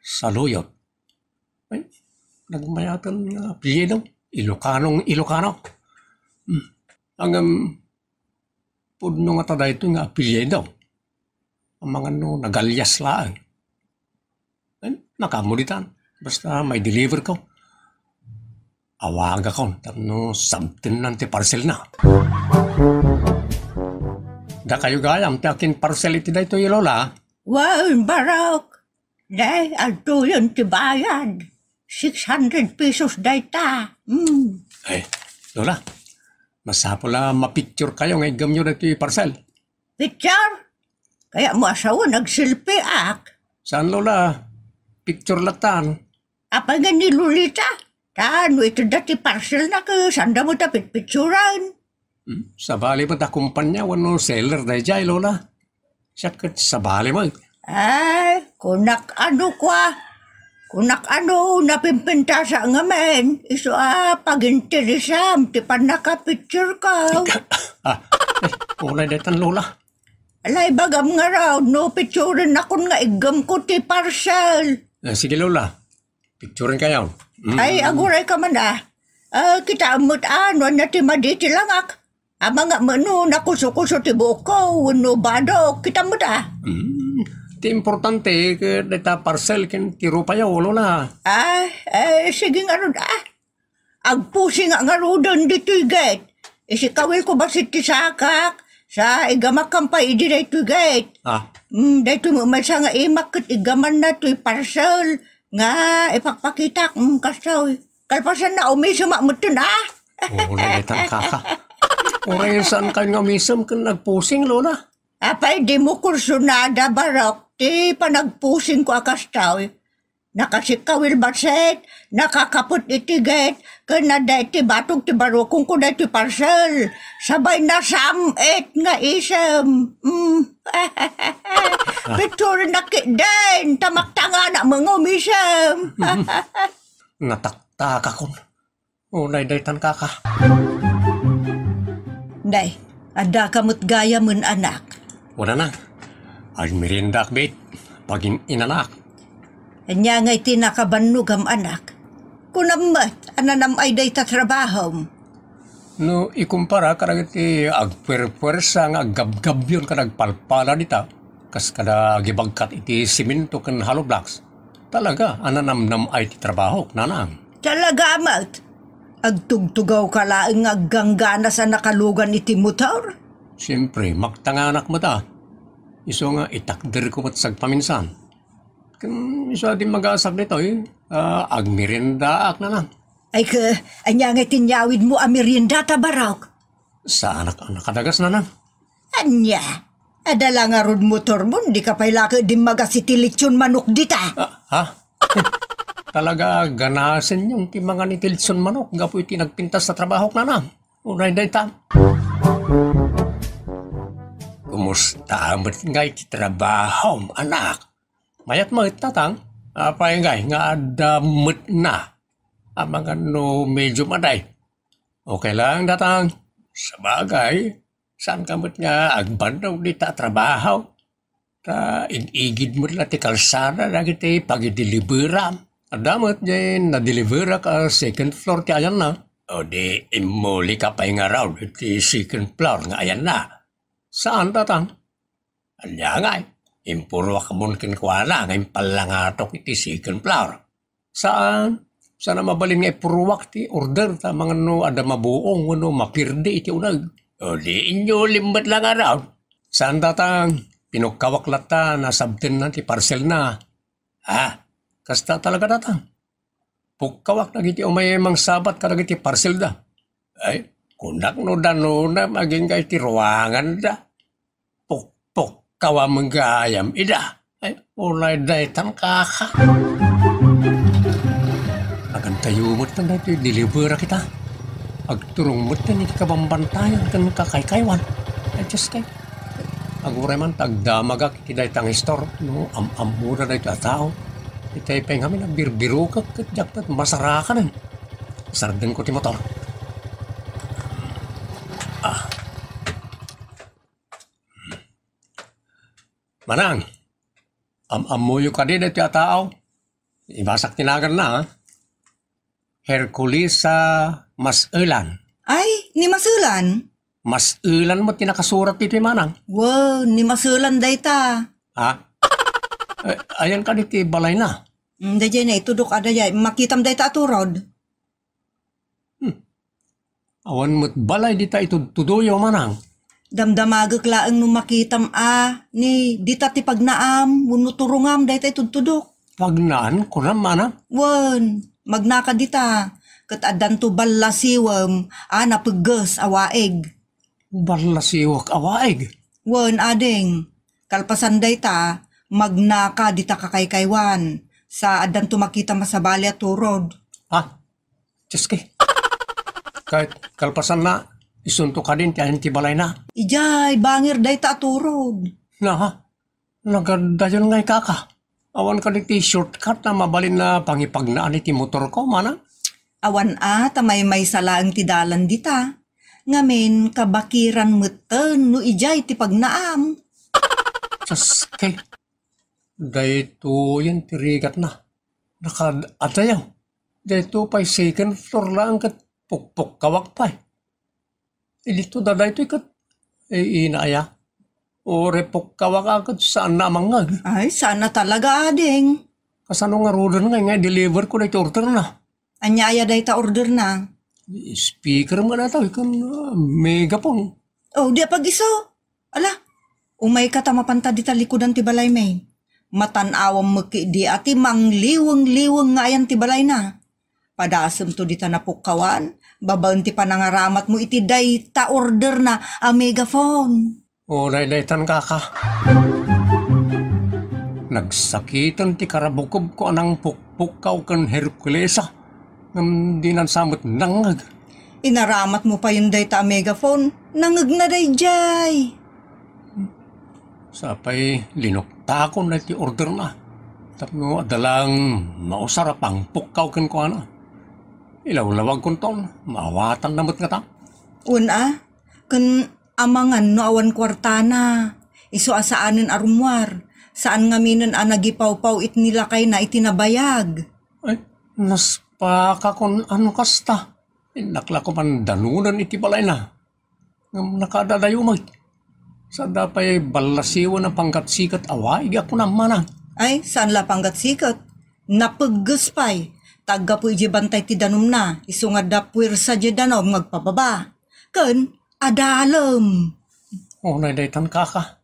[SPEAKER 3] Saluyot. Ay, nagmayatan nga apelyido. Ilocano. Hanggang pudno nga tada ito nga apelyido. Ang mga nagalyas lang. Nakamulitan. Basta may deliver ko. Awaga ko. Tano something nanti parcel na. Da kayo gayam. Takin parcel iti da ito yung lola.
[SPEAKER 1] Wow, Barok. Day, alto yun ti bayad. 600 pesos dayta.
[SPEAKER 3] Eh, lola. Masapo lang mapicture kayo ngay gamyo na ito yung parcel.
[SPEAKER 1] Picture? Kaya mo asawa nagsilpi ak.
[SPEAKER 3] Saan lola? Picture latan.
[SPEAKER 1] Apa nga ni Lolita? Tano ito dati parcel na ka. Sanda mo tapit picturean.
[SPEAKER 3] Sa bali mo ta kumpanya wano seller da jay lola. Siyakat sa bali mo.
[SPEAKER 1] Ay, kunak ano kwa. Kunak ano napimpinta sa ngamen. Iso pag-interesam. Ti pa naka-picture ka.
[SPEAKER 3] Ulay datan lola.
[SPEAKER 1] Alay bagam nga raw, no picturean ako nga igam ko ti parcel.
[SPEAKER 3] Sige lola, picturean kayo.
[SPEAKER 1] Ay, aguray ka man kita amot na ti maditi langak. Ama nga mano na kuso-kuso ti buko, no badok, kita mo
[SPEAKER 3] Ti importante, dita parcel kin tiro pa yaw, lola.
[SPEAKER 1] Sige nga ron Agpusi nga ron dito gate. Isikawil ko basit ti sakak. Sa igamakampa idiray to gate. Dahito mo masa nga imakit igaman na to'y parcel. Nga ipagpakita kasaw. Kalpasan na umisama mo ito na.
[SPEAKER 3] Ulay kaka. Uray saan kayo nga misam kung nagpusing lola?
[SPEAKER 1] Apay di mo kursunada Barok. Ti panagpusing ko akastaw. Nakasikawil baset, nakakapot itiget, kanada iti batog ti barokong ko na iti parcel. Sabay na samit nga isem. Picture na din, tamaktanga na mga umisem.
[SPEAKER 3] Natakta ko. Unay daytan kaka.
[SPEAKER 1] Day, ada kamot gaya mun anak.
[SPEAKER 3] Wala na. Ay merindak bit, pagin inanak.
[SPEAKER 1] Anya nga iti nakabanugam anak. Kunamat, ananam ay day tatrabaho.
[SPEAKER 3] No, ikumpara karang iti agpuerpuersa nga aggabgab yun ka nagpalpala nita. Kas kada gibagkat iti simento kan hollow blocks. Talaga, ananamnam ay ti trabaho, nanang.
[SPEAKER 1] Talaga amat. Agtugtugaw ka laing agganggana sa nakalugan iti motor.
[SPEAKER 3] Siyempre, magtanganak mo ta. Iso nga itakder ko mat sagpaminsan. Kan iso din mag-asak nito agmirinda ak na lang.
[SPEAKER 1] Ay anya nga tinyawid mo amirinda ta barak.
[SPEAKER 3] Sa anak kadagas na lang.
[SPEAKER 1] Anya, adala nga rod motor mo, di ka pailaka di magasitiliksyon manok dita.
[SPEAKER 3] Ha? Talaga ganasin yung mga ni Tilson manok. Gapo iti nagpintas sa trabaho na lang. Unay day ta. Kumusta amat nga iti trabaho, anak? Mayat mo itatang, apay nga adamot na. Mga no medyo maday. Okay lang datang. Sabagay, saan kamot nga agbandaw di ta trabaho? Ta inigid mo na ti kalsada na kiti pag-delibera. Adamot dyan na-delibera ka second floor ti ayan na. O di imuli ka pa nga raw ti second floor nga ayan na. Saan tatang? Anya nga impuro ka mo kinkwana nga impalangatok iti second floor. Saan? Sana mabalin nga ipuruwak ti order ta mga no ada mabuong no mapirdi iti unag. O di inyo limbat lang araw. Saan tatang? Pinukawak lata na sabten na ti parcel na. Kasta talaga tatang. Pukawak na iti umay mang sabat ka iti parcel da. Ay, kunak no dano na maging ka iti ruangan da. Pukpuk kawa manggayam ida. Ay, ulay daytan kaka. Agan tayo mo't na ito delibera kita. Agturong mo't na iti kabambantayan kan kakaykaywan. Ay, just kay. Aguray man tagdamagak iti daytang istor. No, amura na ito tao. Itay pa nga nagbirbiru ka jaktat masarakan eh. Sarden ko ti motor. Manang, amuyo ka din ito tao. Ibasak tinagan na. Hercules sa Masulan.
[SPEAKER 1] Ay, ni Masulan?
[SPEAKER 3] Masulan mo tinakasurat ito manang.
[SPEAKER 1] Wow, ni Masulan dayta.
[SPEAKER 3] Ayan ka diti balay na.
[SPEAKER 1] Dayjay na itudok adayay. Makitam dayta aturod.
[SPEAKER 3] Awan mo't balay dita ito tuduyo manang.
[SPEAKER 1] Damdamagak laang nung makitam ni dita ti pagnaam, wano turungam dayta itudtudok.
[SPEAKER 3] Pagnaan ko na manang.
[SPEAKER 1] Wan, magnaka dita. Kat adan to balasiwam, napaggas awaeg.
[SPEAKER 3] Balasiwak awaeg?
[SPEAKER 1] Wan, adeng. Kalpasan dayta, magnaka dita kakaykaywan. Sa adan to makita masabali at turod.
[SPEAKER 3] Tiyos kahit kalpasan na, isunto ka din, tiyahin ti balay na.
[SPEAKER 1] Ijay, bangir dayta at turod.
[SPEAKER 3] Nagadayon ngay kaka. Awan ka di ti shortcut na mabalin na pangipagnaan iti motor ko, mana?
[SPEAKER 1] Awan tamay may salaang ti dalan dita. Ngamin, kabakiran meten, no ijay ti pagnaam.
[SPEAKER 3] Tiyos dahito yan tirigat na. Nakadayaw. Dahito pa'y second floor lang kat pukpuk kawak pa'y. Dito dahito ikat. Inaaya. O repuk kawak agad saan na mangag.
[SPEAKER 1] Ay, sana talaga ading.
[SPEAKER 3] Kasano nga order nga deliver ko na ito order na.
[SPEAKER 1] Anyaya dahita order na.
[SPEAKER 3] Speaker mo na ito. Ikan megaphone.
[SPEAKER 1] Oh, di pag-iso. Ala, umay ka tamapanta dita likodan ti balay may. Matanawang maki di ati mangliwang-liwang nga ayan ti balay na. Padasem to dita napukkawan, babaon ti panangaramat mo iti dayta order na a megaphone.
[SPEAKER 3] O daytan kaka. Nagsakitan ti karabukob ko anang pukpukaw kan Herculesa. Ngam di nansamot nangag.
[SPEAKER 1] Inaramat mo pa yung dayta a megaphone, nangag na dayjay.
[SPEAKER 3] Sapay linokta ko na iti order na. Tapno adalang mausarapang pukkaw kan ko ano. Ilaw-lawag kon ton, maawatan namot nga ta.
[SPEAKER 1] Kan amangan no awan kwartana. Iso asaanin arumwar. Saan nga minan nagipaw-paw it nila kay na itinabayag.
[SPEAKER 3] Ay, naspa ka kon ano kasta. Nakla ko man danunan iti balay na. Ngam nakadadayumay. Sa dapay balasiwa na pangkat-sikat away, ako na manang.
[SPEAKER 1] Ay, saan la pangkat-sikat? Napaggas pa'y. Taga po iji bantay ti danom na. Iso nga dapwir sa di danom magpababa. Ken, adalem.
[SPEAKER 3] Unay daytan kaka.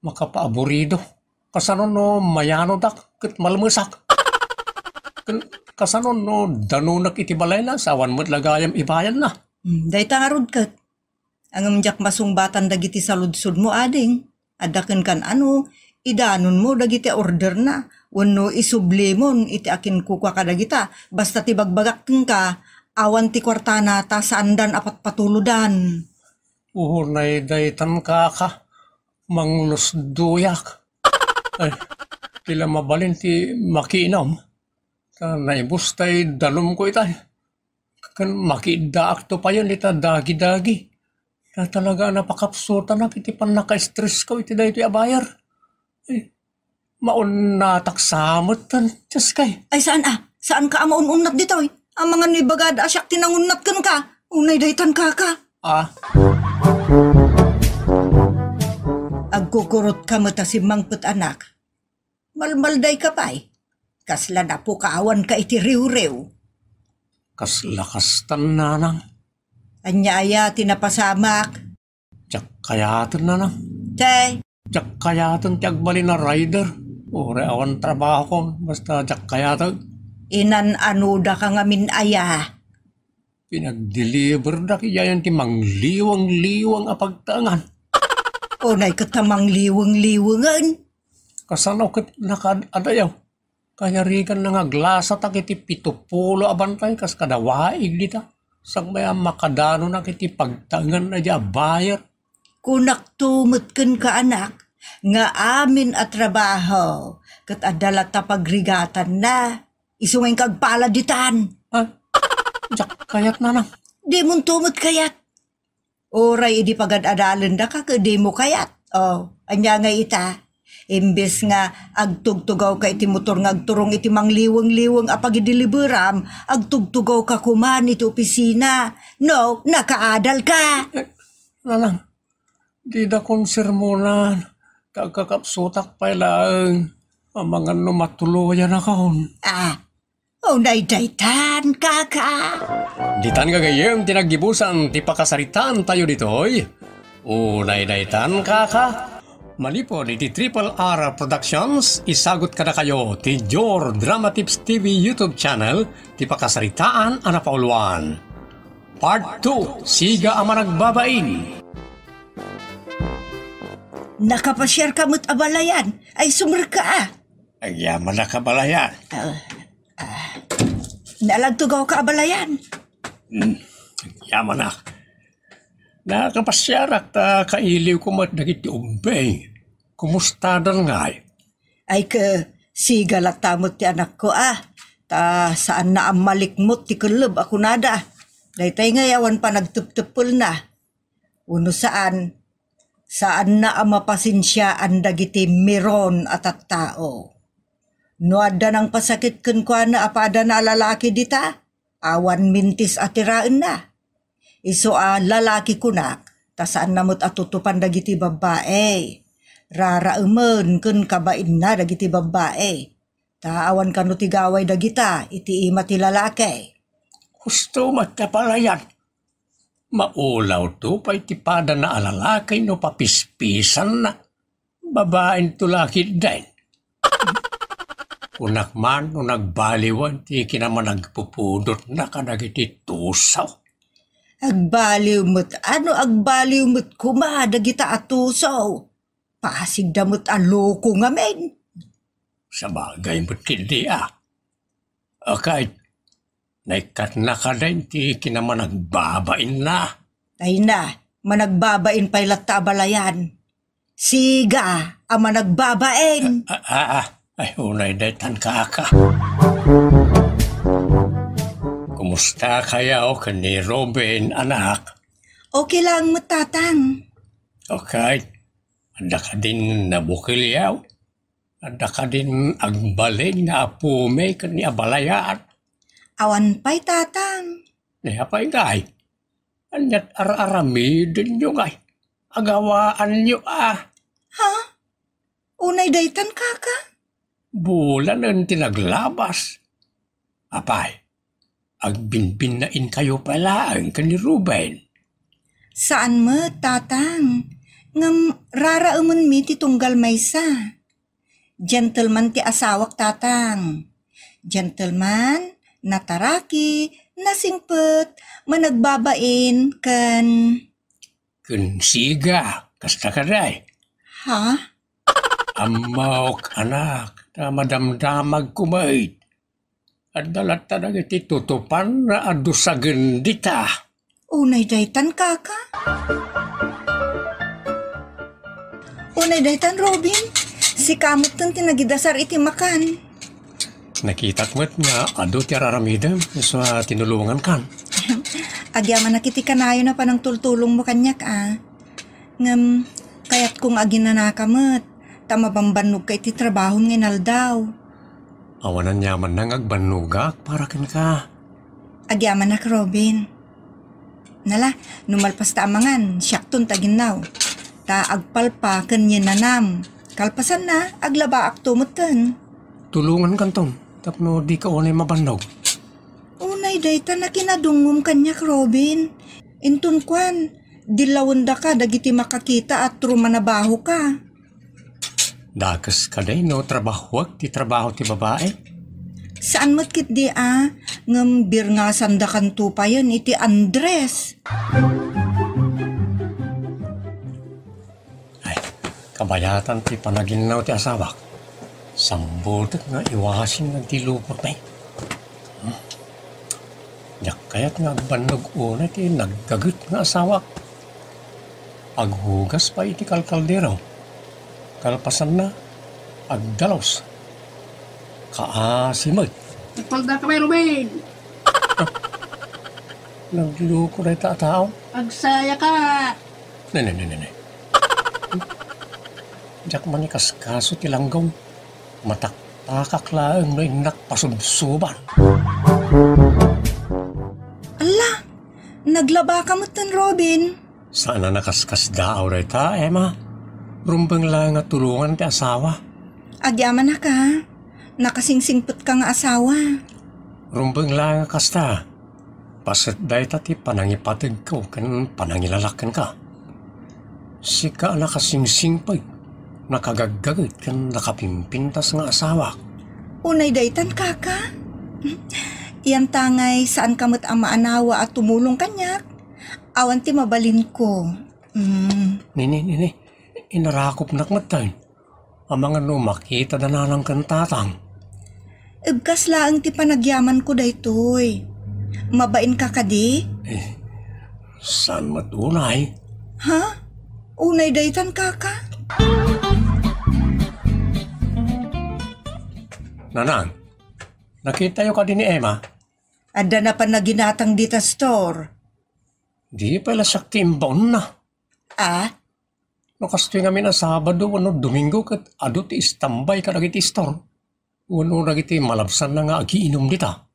[SPEAKER 3] Makapaaburido. Kasano no mayano dak ket malmesak. Kasano no danunak iti balay na sawan mo't lagayam ibayan na.
[SPEAKER 1] Dayta nga rod ket. Ang amjak masungbatan dagiti saludsod mo ading. Adaken kan idanon mo dagiti order na. Wano isublimon iti akin kukwa ka dagita. Basta ti bagbagakken ka, awan ti kwartana ta saandan apat patuludan.
[SPEAKER 3] Unay daytan kaka. Mangnusduyak. Ay, tila mabalin ti makiinom. Naibus tay dalom ko itay. Kan makidaak to pa yun ita dagi-dagi. Na talaga napakapsuta na iti pan naka-stress ko iti dahi iti abayar. Ay, maun nataksamot tan. Diyos kay.
[SPEAKER 1] Ay saan Saan ka amaun-unat dito eh? Ang mga nibagad asyak tinangunat kan ka. Unay daytan kaka. Agkukurot ka mo ta si mangput anak. Malmalday ka pa'y. Kasla na po kaawan ka iti riw-riw.
[SPEAKER 3] Kaslakas tan nanang.
[SPEAKER 1] Anyaya tinapasamak.
[SPEAKER 3] Tiyak kayatan nanang.
[SPEAKER 1] Tay.
[SPEAKER 3] Tiyak kayatan tiyak bali na rider. Ure awan trabaho ko. Basta tiyak kayatan.
[SPEAKER 1] Inan-anuda ka nga minaya.
[SPEAKER 3] Pinag-deliver da kiyayan ti mangliwang-liwang apagtangan.
[SPEAKER 1] Unay katamang liwang-liwangan.
[SPEAKER 3] Kasano ket nakadayaw. Kaya rikan na nga glasa ta kiti 70 abantay kas kadawaig dita. Sang maya makadano na kiti pagtangan na diya bayar.
[SPEAKER 1] Kunak tumutken ka anak. Nga amin at trabaho. Kat adala ta pagrigatan na. Isungay kagpala ditan.
[SPEAKER 3] Diyak kayat nanang.
[SPEAKER 1] Di mong tumut kayat. Oray idi pagad-adalan da ka di mo kayat. Anya nga ita. Imbes nga agtugtugaw ka iti motor nga agturong iti mangliwang-liwang apag idiliberam, agtugtugaw ka kuman iti opisina. No, nakaadal ka.
[SPEAKER 3] Nanang, di da konsermonan. Kagkakapsutak pa ilang mga numatuluyan akon.
[SPEAKER 1] Unay daytan kaka.
[SPEAKER 2] Ditan gagayem tinagibusan ti pakasaritaan tayo ditoy. Unay daytan kaka. Malipod iti Triple R Productions, isagot kada kayo ti Jor Drama Tips TV YouTube channel ti pakasaritaan ana pauluan. Part 2, Siga ang managbabain.
[SPEAKER 1] Nakapasyar ka mo't abalayan, ay sumir ka
[SPEAKER 3] Ay yaman na kabalayan.
[SPEAKER 1] Nalagtugaw ka abalayan.
[SPEAKER 3] Yaman na. Nakapasyarak ta kailiw ko mat dagiti umbay. Kumusta dal ngay?
[SPEAKER 1] Ay ka, sigalat tamot ti anak ko Ta saan na ang malikmot ti kulub ako nada. Daytay ngayawan pa nagtuptupul na. Uno saan na ang mapasinsyaan dagiti miron at tao. No adda ng pasakit kun kwa na apada na lalaki dita, awan mintis atiraan na. Iso lalaki kunak, ta saan namot atutupan dagiti babae. Raraumen kun kabain na dagiti babae. Ta awan kanu tigaway dagita, iti ima ti lalaki.
[SPEAKER 3] Gusto matapalayan. Maulaw to pa itipada na alalakay no papispisan na. Babaen to laki din. Kunak man no nagbaliwan ti kinaman nagpupudot na kadagiti tusaw.
[SPEAKER 1] Agbaliw mo't agbaliw mo't kumadagita atusaw. Pasig damot aloko nga men.
[SPEAKER 3] Sa bagay mo't kindi Kahit naikat na ka din ti kinaman nagbabain na.
[SPEAKER 1] Ay na, managbabain pa'y latabalayan. Siga, ang managbabain.
[SPEAKER 3] Ay, unay daytan kaka. Kumusta kaya o ni Robin, anak?
[SPEAKER 1] Okay lang, matatang.
[SPEAKER 3] Okay. Ada ka din nabukilyaw. Ada ka din agbalin na apume kani abalayaan.
[SPEAKER 1] Awan pa'y tatang.
[SPEAKER 3] Niya pa'y gay. Anyat ar-aramidin nyo gay. Agawaan nyo
[SPEAKER 1] Ha? Unay daytan kaka?
[SPEAKER 3] Bulan ang tinaglabas. Apay, agbinbin na in kayo pala ang ni Ruben.
[SPEAKER 1] Saan mo, tatang? Ngam rarauman mi ti tunggal maysa. Gentleman ti asawak, tatang. Gentleman, nataraki, nasingpet, managbabain, kan...
[SPEAKER 3] Kunsiga, kasta ka day.
[SPEAKER 1] Ha?
[SPEAKER 3] Amok anak, na madamdamag kumait. At dalat talaga iti tutupan na adusagan dita.
[SPEAKER 1] Unay daytan, kaka? Unay daytan, Robin. Si kamot tan tinagidasar iti makan.
[SPEAKER 3] Nakitak mo't nga ado ti araramidam sa tinulungan kan.
[SPEAKER 1] Agyaman nakiti kanayo na pa ng tultulong mo kanyak, Ngam, kayat kung aginanakamot, tamabambanog ka iti trabaho ng inaldaw.
[SPEAKER 3] Awanan yaman nang agbanugak para ken ka.
[SPEAKER 1] Agyaman nak, Robin. Nala, numalpas ta amangan, syakton taginaw. Ta agpalpa kanyen nanam. Kalpasan na, aglaba aktumuten.
[SPEAKER 3] Tulungan kanton, tapno di ka unay mabannog.
[SPEAKER 1] Unay dayta na kinadungom kanyak, Robin. Intun kwan, dilawanda ka dagiti makakita at rumanabaho ka.
[SPEAKER 3] Dakas ka day no, trabaho ti trabaho ti babae.
[SPEAKER 1] Saan mo't kit di ngam bir nga sandakan tupayan iti Andres.
[SPEAKER 3] Ay, kabayatan ti panaginaw ti asawak. Sambutot nga iwasin ng tilupot na Yak kaya't nga agbannog una ti naggagut nga asawak. Aghugas pa iti kalkaldero. Kalpasan na, agdalos. Kaasimag.
[SPEAKER 4] Nagpalda ka may Ruben.
[SPEAKER 3] Nagluko na ita tao.
[SPEAKER 4] Agsaya ka.
[SPEAKER 3] Nene. Diyak manikas kaso ti langgaw. Mataktakak laang na inak pasubsuban.
[SPEAKER 1] Ala, naglaba ka mo't tan, Robin.
[SPEAKER 3] Sana nakaskas daaw na ita, Emma. Rumbang lang nga tulungan ti asawa.
[SPEAKER 1] Agyaman na ka. Nakasingsingput ka nga asawa.
[SPEAKER 3] Rumbang lang nga kasta. Pasit dahi ti panangipatid ko kan panangilalakan ka. Sika nakasingsingpag. Nakagaggagit kan nakapimpintas nga asawa.
[SPEAKER 1] Unay daytan, kaka. Iyan tangay saan kamot ang maanawa at tumulong kanyak. Awan ti mabalin ko.
[SPEAKER 3] Nini. Inarakop nakmatayin. Ang mga makita na nalang kantatang.
[SPEAKER 1] Ibkas laang ti panagyaman ko daytoy. Mabain ka kadi?
[SPEAKER 3] Saan matunay?
[SPEAKER 1] Ha? Unay daytan, kaka?
[SPEAKER 3] Nanang, nakita yung ka din ni Emma?
[SPEAKER 1] Ada na pa naginatang dita store.
[SPEAKER 3] Di pala siya timbaon na. Nakastoy nga na Sabado, Domingo, kat ado ti istambay ka nagiti store. Nagiti malabsan na nga agiinom dita.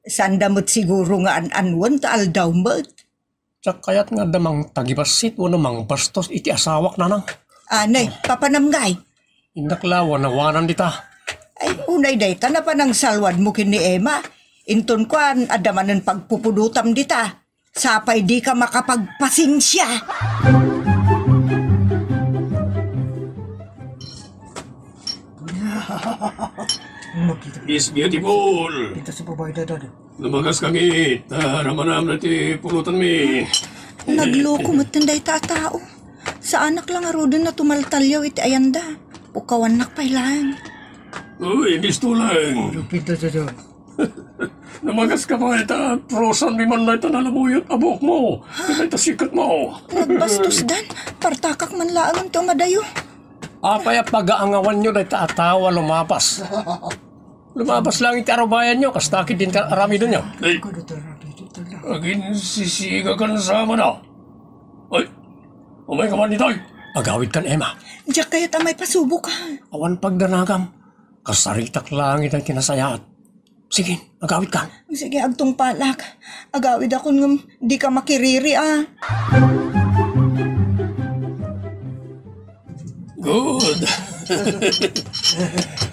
[SPEAKER 1] Saan damot siguro nga an-anwan ta aldaw mo't?
[SPEAKER 3] Tsak kayat nga damang tagibasit, mang bastos iti asawak nanang.
[SPEAKER 1] Anay, papanamgay.
[SPEAKER 3] Inaklawa na wanan dita.
[SPEAKER 1] Ay, unay dayta na pa ng salwad mo kin ni Emma. Inton kwan, adamanan pagpupudutam dita. Sapay di ka makapagpasinsya.
[SPEAKER 3] Is beautiful.
[SPEAKER 1] Ito sa babae dada.
[SPEAKER 3] Lumagas kang it. Ramanam na ti pulutan mi.
[SPEAKER 1] Nagloko mo't tanday tao. Sa anak lang arodon na tumaltalyaw iti ayanda. Pukawan nakpailan.
[SPEAKER 3] Uy, gusto lang.
[SPEAKER 1] Lupita dada.
[SPEAKER 3] Namagas ka pa ita. Prosan mi man na ita nalamuyot abok mo. Ita ita sikat mo.
[SPEAKER 1] Nagbastos dan. Partakak man laang ito madayo.
[SPEAKER 3] Apay pag-aangawan nyo na ita atawa lumapas. Lumabas lang iti arubayan nyo. Kastakit din ka arami doon nyo. Ay, agin sisiga ka na sama na. Ay, umay ka man dito. Agawid kan, Emma.
[SPEAKER 1] Diyak kaya't amay pasubok ka.
[SPEAKER 3] Awan pagdanagam. Kasaritak lang itang kinasayat. Sige, agawid ka.
[SPEAKER 1] Sige, agtong palak. Agawid ako ng di ka makiriri
[SPEAKER 3] Good.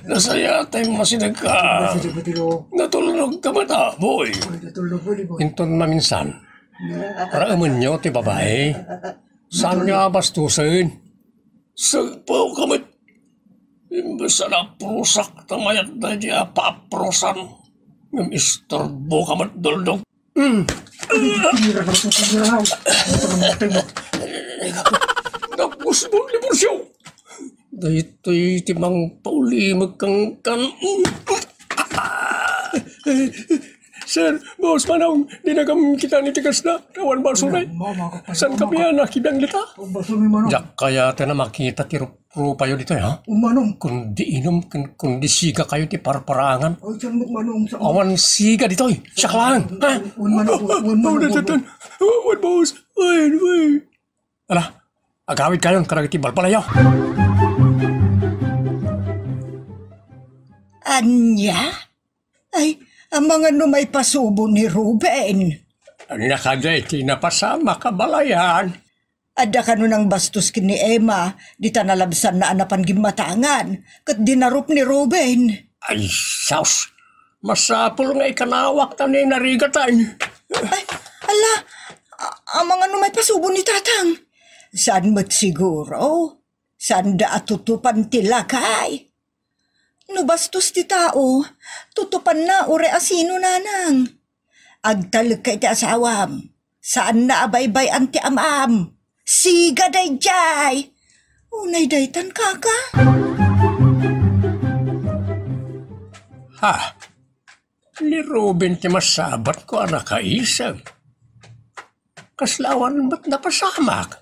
[SPEAKER 3] Nasaya tayo masinag ka. Natulog Tulog ka mata, boy. Inton maminsan. Raaman nyo, ti babae. Saan nga bastusin? Sagpaw kamit. Imbasa na prusak tamayat na niya paprosan. Ng istorbo kamit duldog. Tapos mo libursyo. Dahito'y timang pauli magkangkan. Sir, boss, manong, dinagam kita ni tigas na. Rawan basunay. San kami nakibang lita? Jak kaya na makita ti rupa yun dito, ha?
[SPEAKER 4] Manong.
[SPEAKER 3] Kundi inom, kundi siga kayo ti parparangan.
[SPEAKER 4] Ay, saan mo manong sa...
[SPEAKER 3] Awan siga dito, siya lang. Ha? Wan boss. Wan. Ala, agawid kayo, karagiti balpalayaw.
[SPEAKER 1] Anya? Ay, ang mga numay pasubo ni Ruben.
[SPEAKER 3] Ang nakaday, tinapasama kabalayan.
[SPEAKER 1] Adda ka ng bastos kini Emma, di ta nalabsan na anapan gimatangan, kat dinarup ni Ruben.
[SPEAKER 3] Ay, saus. Masapol nga ikanawak ta ni narigatan.
[SPEAKER 1] Ay, ala, ang mga numay pasubo ni Tatang. Saan mo't siguro? Saan da atutupan tilakay? No bastos ti tao, tutupan na ure asino nanang. Agtalag kay ti asawam, saan na abaybay ang ti amam? Siga day jay! Unay daytan kaka.
[SPEAKER 3] Ha? Ni Ruben ti masabat ko anak kaisag. Kaslawan ba't napasamak?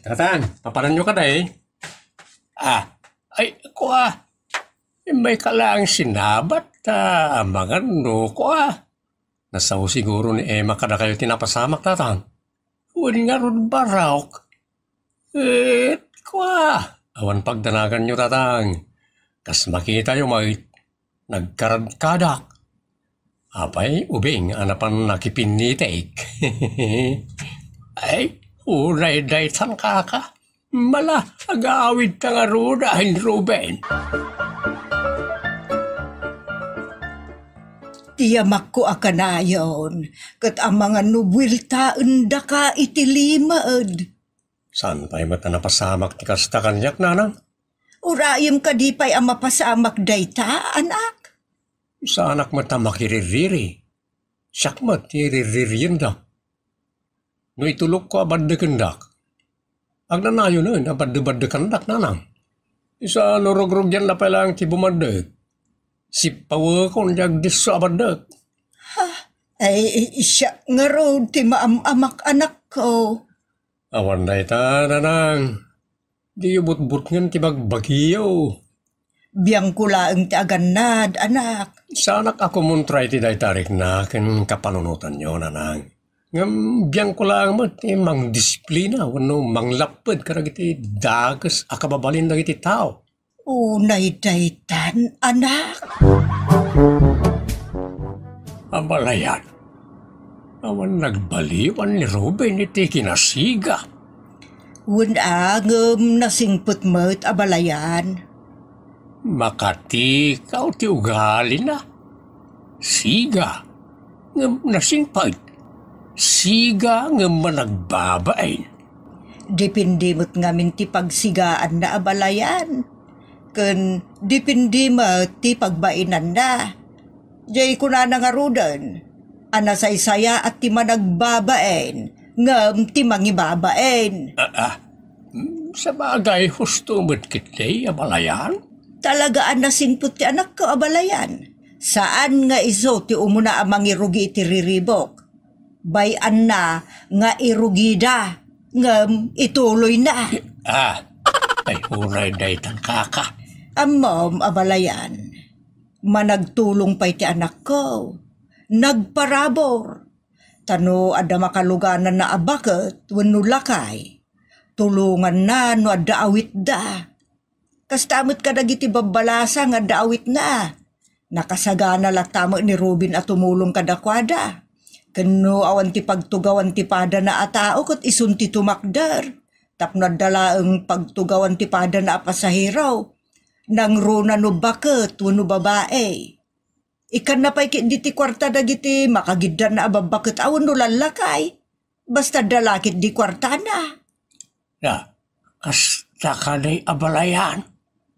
[SPEAKER 3] Tatang, paparan nyo ka day. Ay, kuha. May kalaang sinabat mga no kuha. Nasaw siguro ni Emma kada kayo tinapasamak, tatang. Huwag nga ron barawk. Kuha. Awan pagdanagan nyo, tatang. Kas makita yung mga nagkarad-kadak. Apay, ubing, anapan nakipinitik. Ay, unay daytan kaka. Mala, agawid ka nga rudahin, Ruben.
[SPEAKER 1] Tiyamak ko akanayon, kat ang mga nubwilta unda ka itilimaad.
[SPEAKER 3] Saan pa'y mata napasamak ti kasta kanyak, nanang?
[SPEAKER 1] Urayim ka di pa'y ang mapasamak dayta, anak.
[SPEAKER 3] Sa anak mata makiririri. Siyak matiriririn da. No itulok ko abaddekendak. Agnanayo nun, abaddekendak, nanang. Isa lorogrog yan na palang ti bumadek. Si pawa kong jagdis sa abadak.
[SPEAKER 1] Ay, siya nga ro, ti maamak anak ko.
[SPEAKER 3] Awan na ita, nanang. Di ubut-but ngan ti bagbagiyo.
[SPEAKER 1] Biyang kula ang ti aganad, anak.
[SPEAKER 3] Sa anak ako muntray ti daytarik na ken kapanunutan nyo, nanang. Ngam biyang kula ang ti mang disiplina, wano mang lapad karagiti dagas akababalin dagiti tao.
[SPEAKER 1] Unay daytan, anak.
[SPEAKER 3] Abalayan. Awan nagbaliwan ni Ruben iti kinasiga.
[SPEAKER 1] Wunangam nasingput mo't abalayan.
[SPEAKER 3] Makati kau ti ugali na. Siga. Ngam nasingpag. Siga ngam managbabain.
[SPEAKER 1] Dipindi mo't ngamin ti pagsigaan na abalayan. Ken dipindi mo ti pagbainan na. Jay kuna nga rudan. Anasaysaya at ti managbabaen. Ngam ti mangibabaen.
[SPEAKER 3] Sa bagay husto mo't kitay abalayan?
[SPEAKER 1] Talagaan na sinput ti anak ko abalayan. Saan nga iso ti umuna ang mangirugi ti riribok. Bayan na nga irugida. Ngam ituloy na.
[SPEAKER 3] Ay huray daytan kaka.
[SPEAKER 1] Amom, abalayan, managtulong pa'y ti anak ko, nagparabor, tano ada makaluganan na abaket, wano lakay, tulungan na no ada awit da. Kastamot ka dagiti babalasa nga ada awit na, nakasagana latamo ni Ruben at tumulong kadakwada, kano awan ti pagtugawan ti pada na atao kat isunti tumakdar, tapno dala ang pagtugawan ti pada na apasahiraw, nang runa no bakit wano babae. Ikan na pa'y di ti kwarta dagiti makagiddan na ababakit awan no lalakay. Basta dalakit di kwarta na.
[SPEAKER 3] Ya, kasta ka na'y abalayan.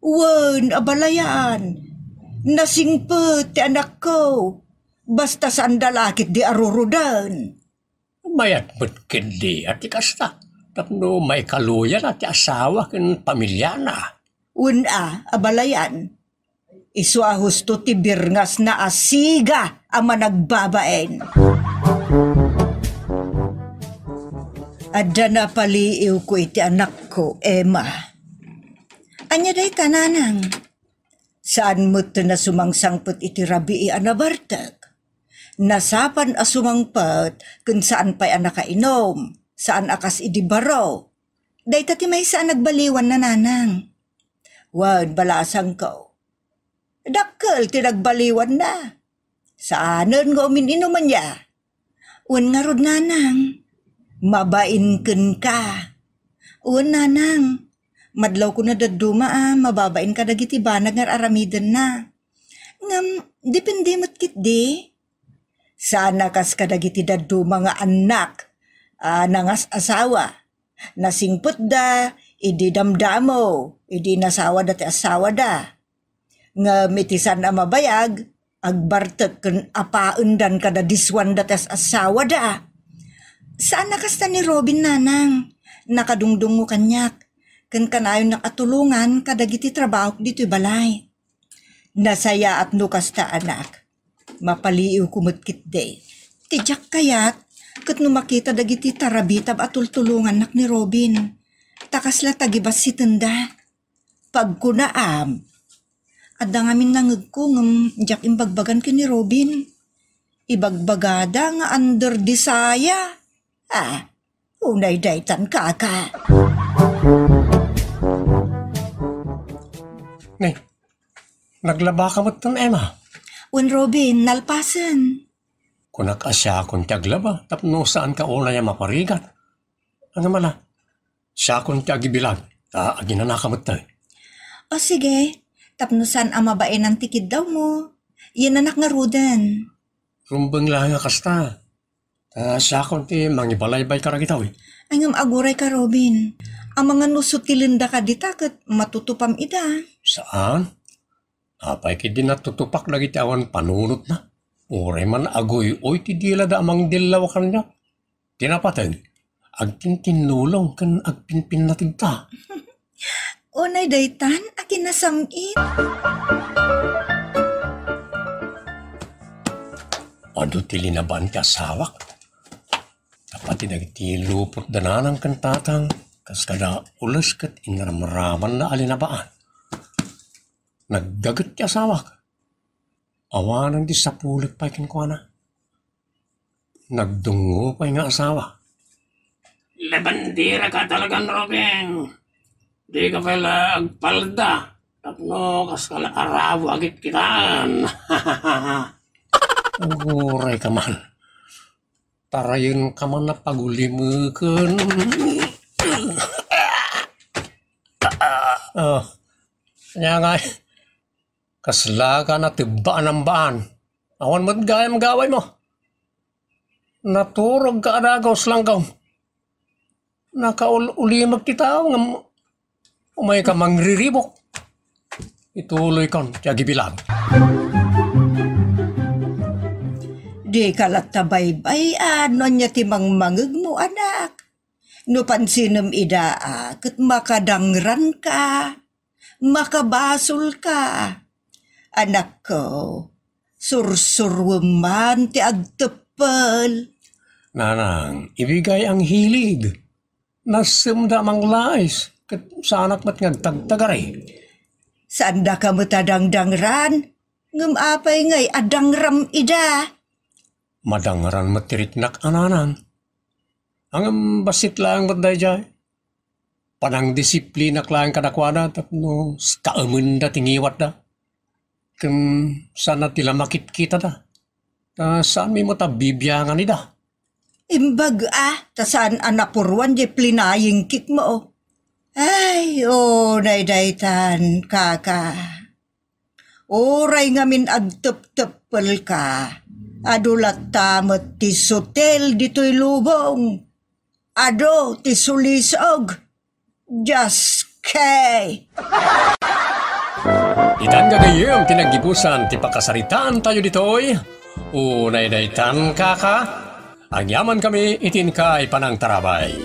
[SPEAKER 1] Wan, abalayan. Nasingpet ti anak ko. Basta saan dalakit di arurudan.
[SPEAKER 3] Mayat mo't kindi at kasta. Tapno may kaluyan at asawa ken pamilya na.
[SPEAKER 1] Una, abalayan. Iswa husto ti birngas na asiga ang managbabaen. Adda na paliiw ko iti anak ko, Emma. Anya day tananang. Saan mo to na sumangsangpot iti rabii anabartag? Nasapan asumangpot kung saan pa'y anak kainom, saan akas idibaro. Day tati may saan nagbaliwan na nanang. Wad balasang ko. Dakkel ti nagbaliwan na. Saanan nga umininuman niya? Un nga rod nanang. Mabain ken ka. Un nanang. Madlaw ko na daduma mababain ka dagiti banag nga aramiden na. Ngam, depende mo't kit di. Sana kas kadagiti daduma nga anak. Nangas asawa. Nasingput da, idi damdamo, idi nasawa dati asawa da. Nga mitisan na mabayag, agbartek ken apaundan kada diswan dates asawa da. Saan nakasta ni Robin nanang? Nakadungdung mo kanyak. Ken kanayon nakatulungan kadagiti trabaho dito'y balay. Nasaya at nukasta anak. Mapaliiw kumutkit de. Tijak kayat, kat numakita dagiti tarabitab at tultulungan nak ni Robin. Takasla tagibas si tenda. Pagkunaam. At dangamin nangag ko ng jak imbagbagan ki ni Robin. Ibagbagada nga under disaya. Unay daytan kaka.
[SPEAKER 3] Ni, naglaba ka mo't ton, Emma.
[SPEAKER 1] Un Robin, nalpasan.
[SPEAKER 3] Kunak asya kung tiaglaba, tapno saan ka una niya maparigat. Ano mala? Siya kung tiagibilag, aginanak ka mo't tayo.
[SPEAKER 1] O sige, tapno saan ang mabae ng tikid daw mo. Yan anak nga rudan.
[SPEAKER 3] Rumbang lang nga kasta. Siya kung ti mangibalaybay ka ragitaw eh.
[SPEAKER 1] Angam aguray ka, Robin. Ang mga nusutilenda ka ditakot, matutupam ida.
[SPEAKER 3] Saan? Apay kidi natutupak lagi ti awan panunot na. Ure man agoy, oy ti dila da amang dilaw kanya. Tinapatag, agtintinulong kan agpinpin natin ta.
[SPEAKER 1] Unay daytan, akin nasamit.
[SPEAKER 3] Ado ti linaban ti asawak. Dapat tinagtilupot dananang kan tatang. Kas kada ulas kat inaramraman na alinabaan. Nagdagat ti asawak. Awanan di sa pulik pa kinkwana. Nagdungo pa nga asawa. Labandira ka talagang, Robin. Di ka pala agpalda. Tapno kas kala araw agit kitan. Uray ka man. Tarayin ka man na pagulimukan. Kanya nga, kasla ka na tibaan ang baan. Awan mo't gayam gaway mo. Naturog ka adagaw slanggaw. Nakaulimag titaw nga umay ka mangriribok. Ituloy kon, tiyagi bilang.
[SPEAKER 1] Di kalatabaybay ano niya timang mangag mo anak. No pansinam ida kat makadangran ka, makabasol ka. Anak ko, sursurwaman ti agtepel.
[SPEAKER 3] Nanang, ibigay ang hilig. Nasimda mang lais, kat sa anak mat ngagtagtagari.
[SPEAKER 1] Saan da ka matadangdangran? Ngam apay ngay adangram ida.
[SPEAKER 3] Madangran matiritnak ananan. Ang basit lang ba't dahi jay? Panang disiplina klang kadakwana tapno kaamun da tingiwat da. Kung sana tila makit kita da. Saan mi mo ta bibiyangan ida?
[SPEAKER 1] Imbag ta saan anapurwan di plinaying kik mo. Ay, naidaytan, kaka. Oray ngamin agtep-tepel ka. Adulat tamat ti sotel dito'y lubong. Ado ti sulisog. Just kay.
[SPEAKER 2] Itan gagayem tinagipusan ti pakasaritaan tayo ditoy. Unay daytan kaka. Ang yaman kami itin ka ipanang tarabay.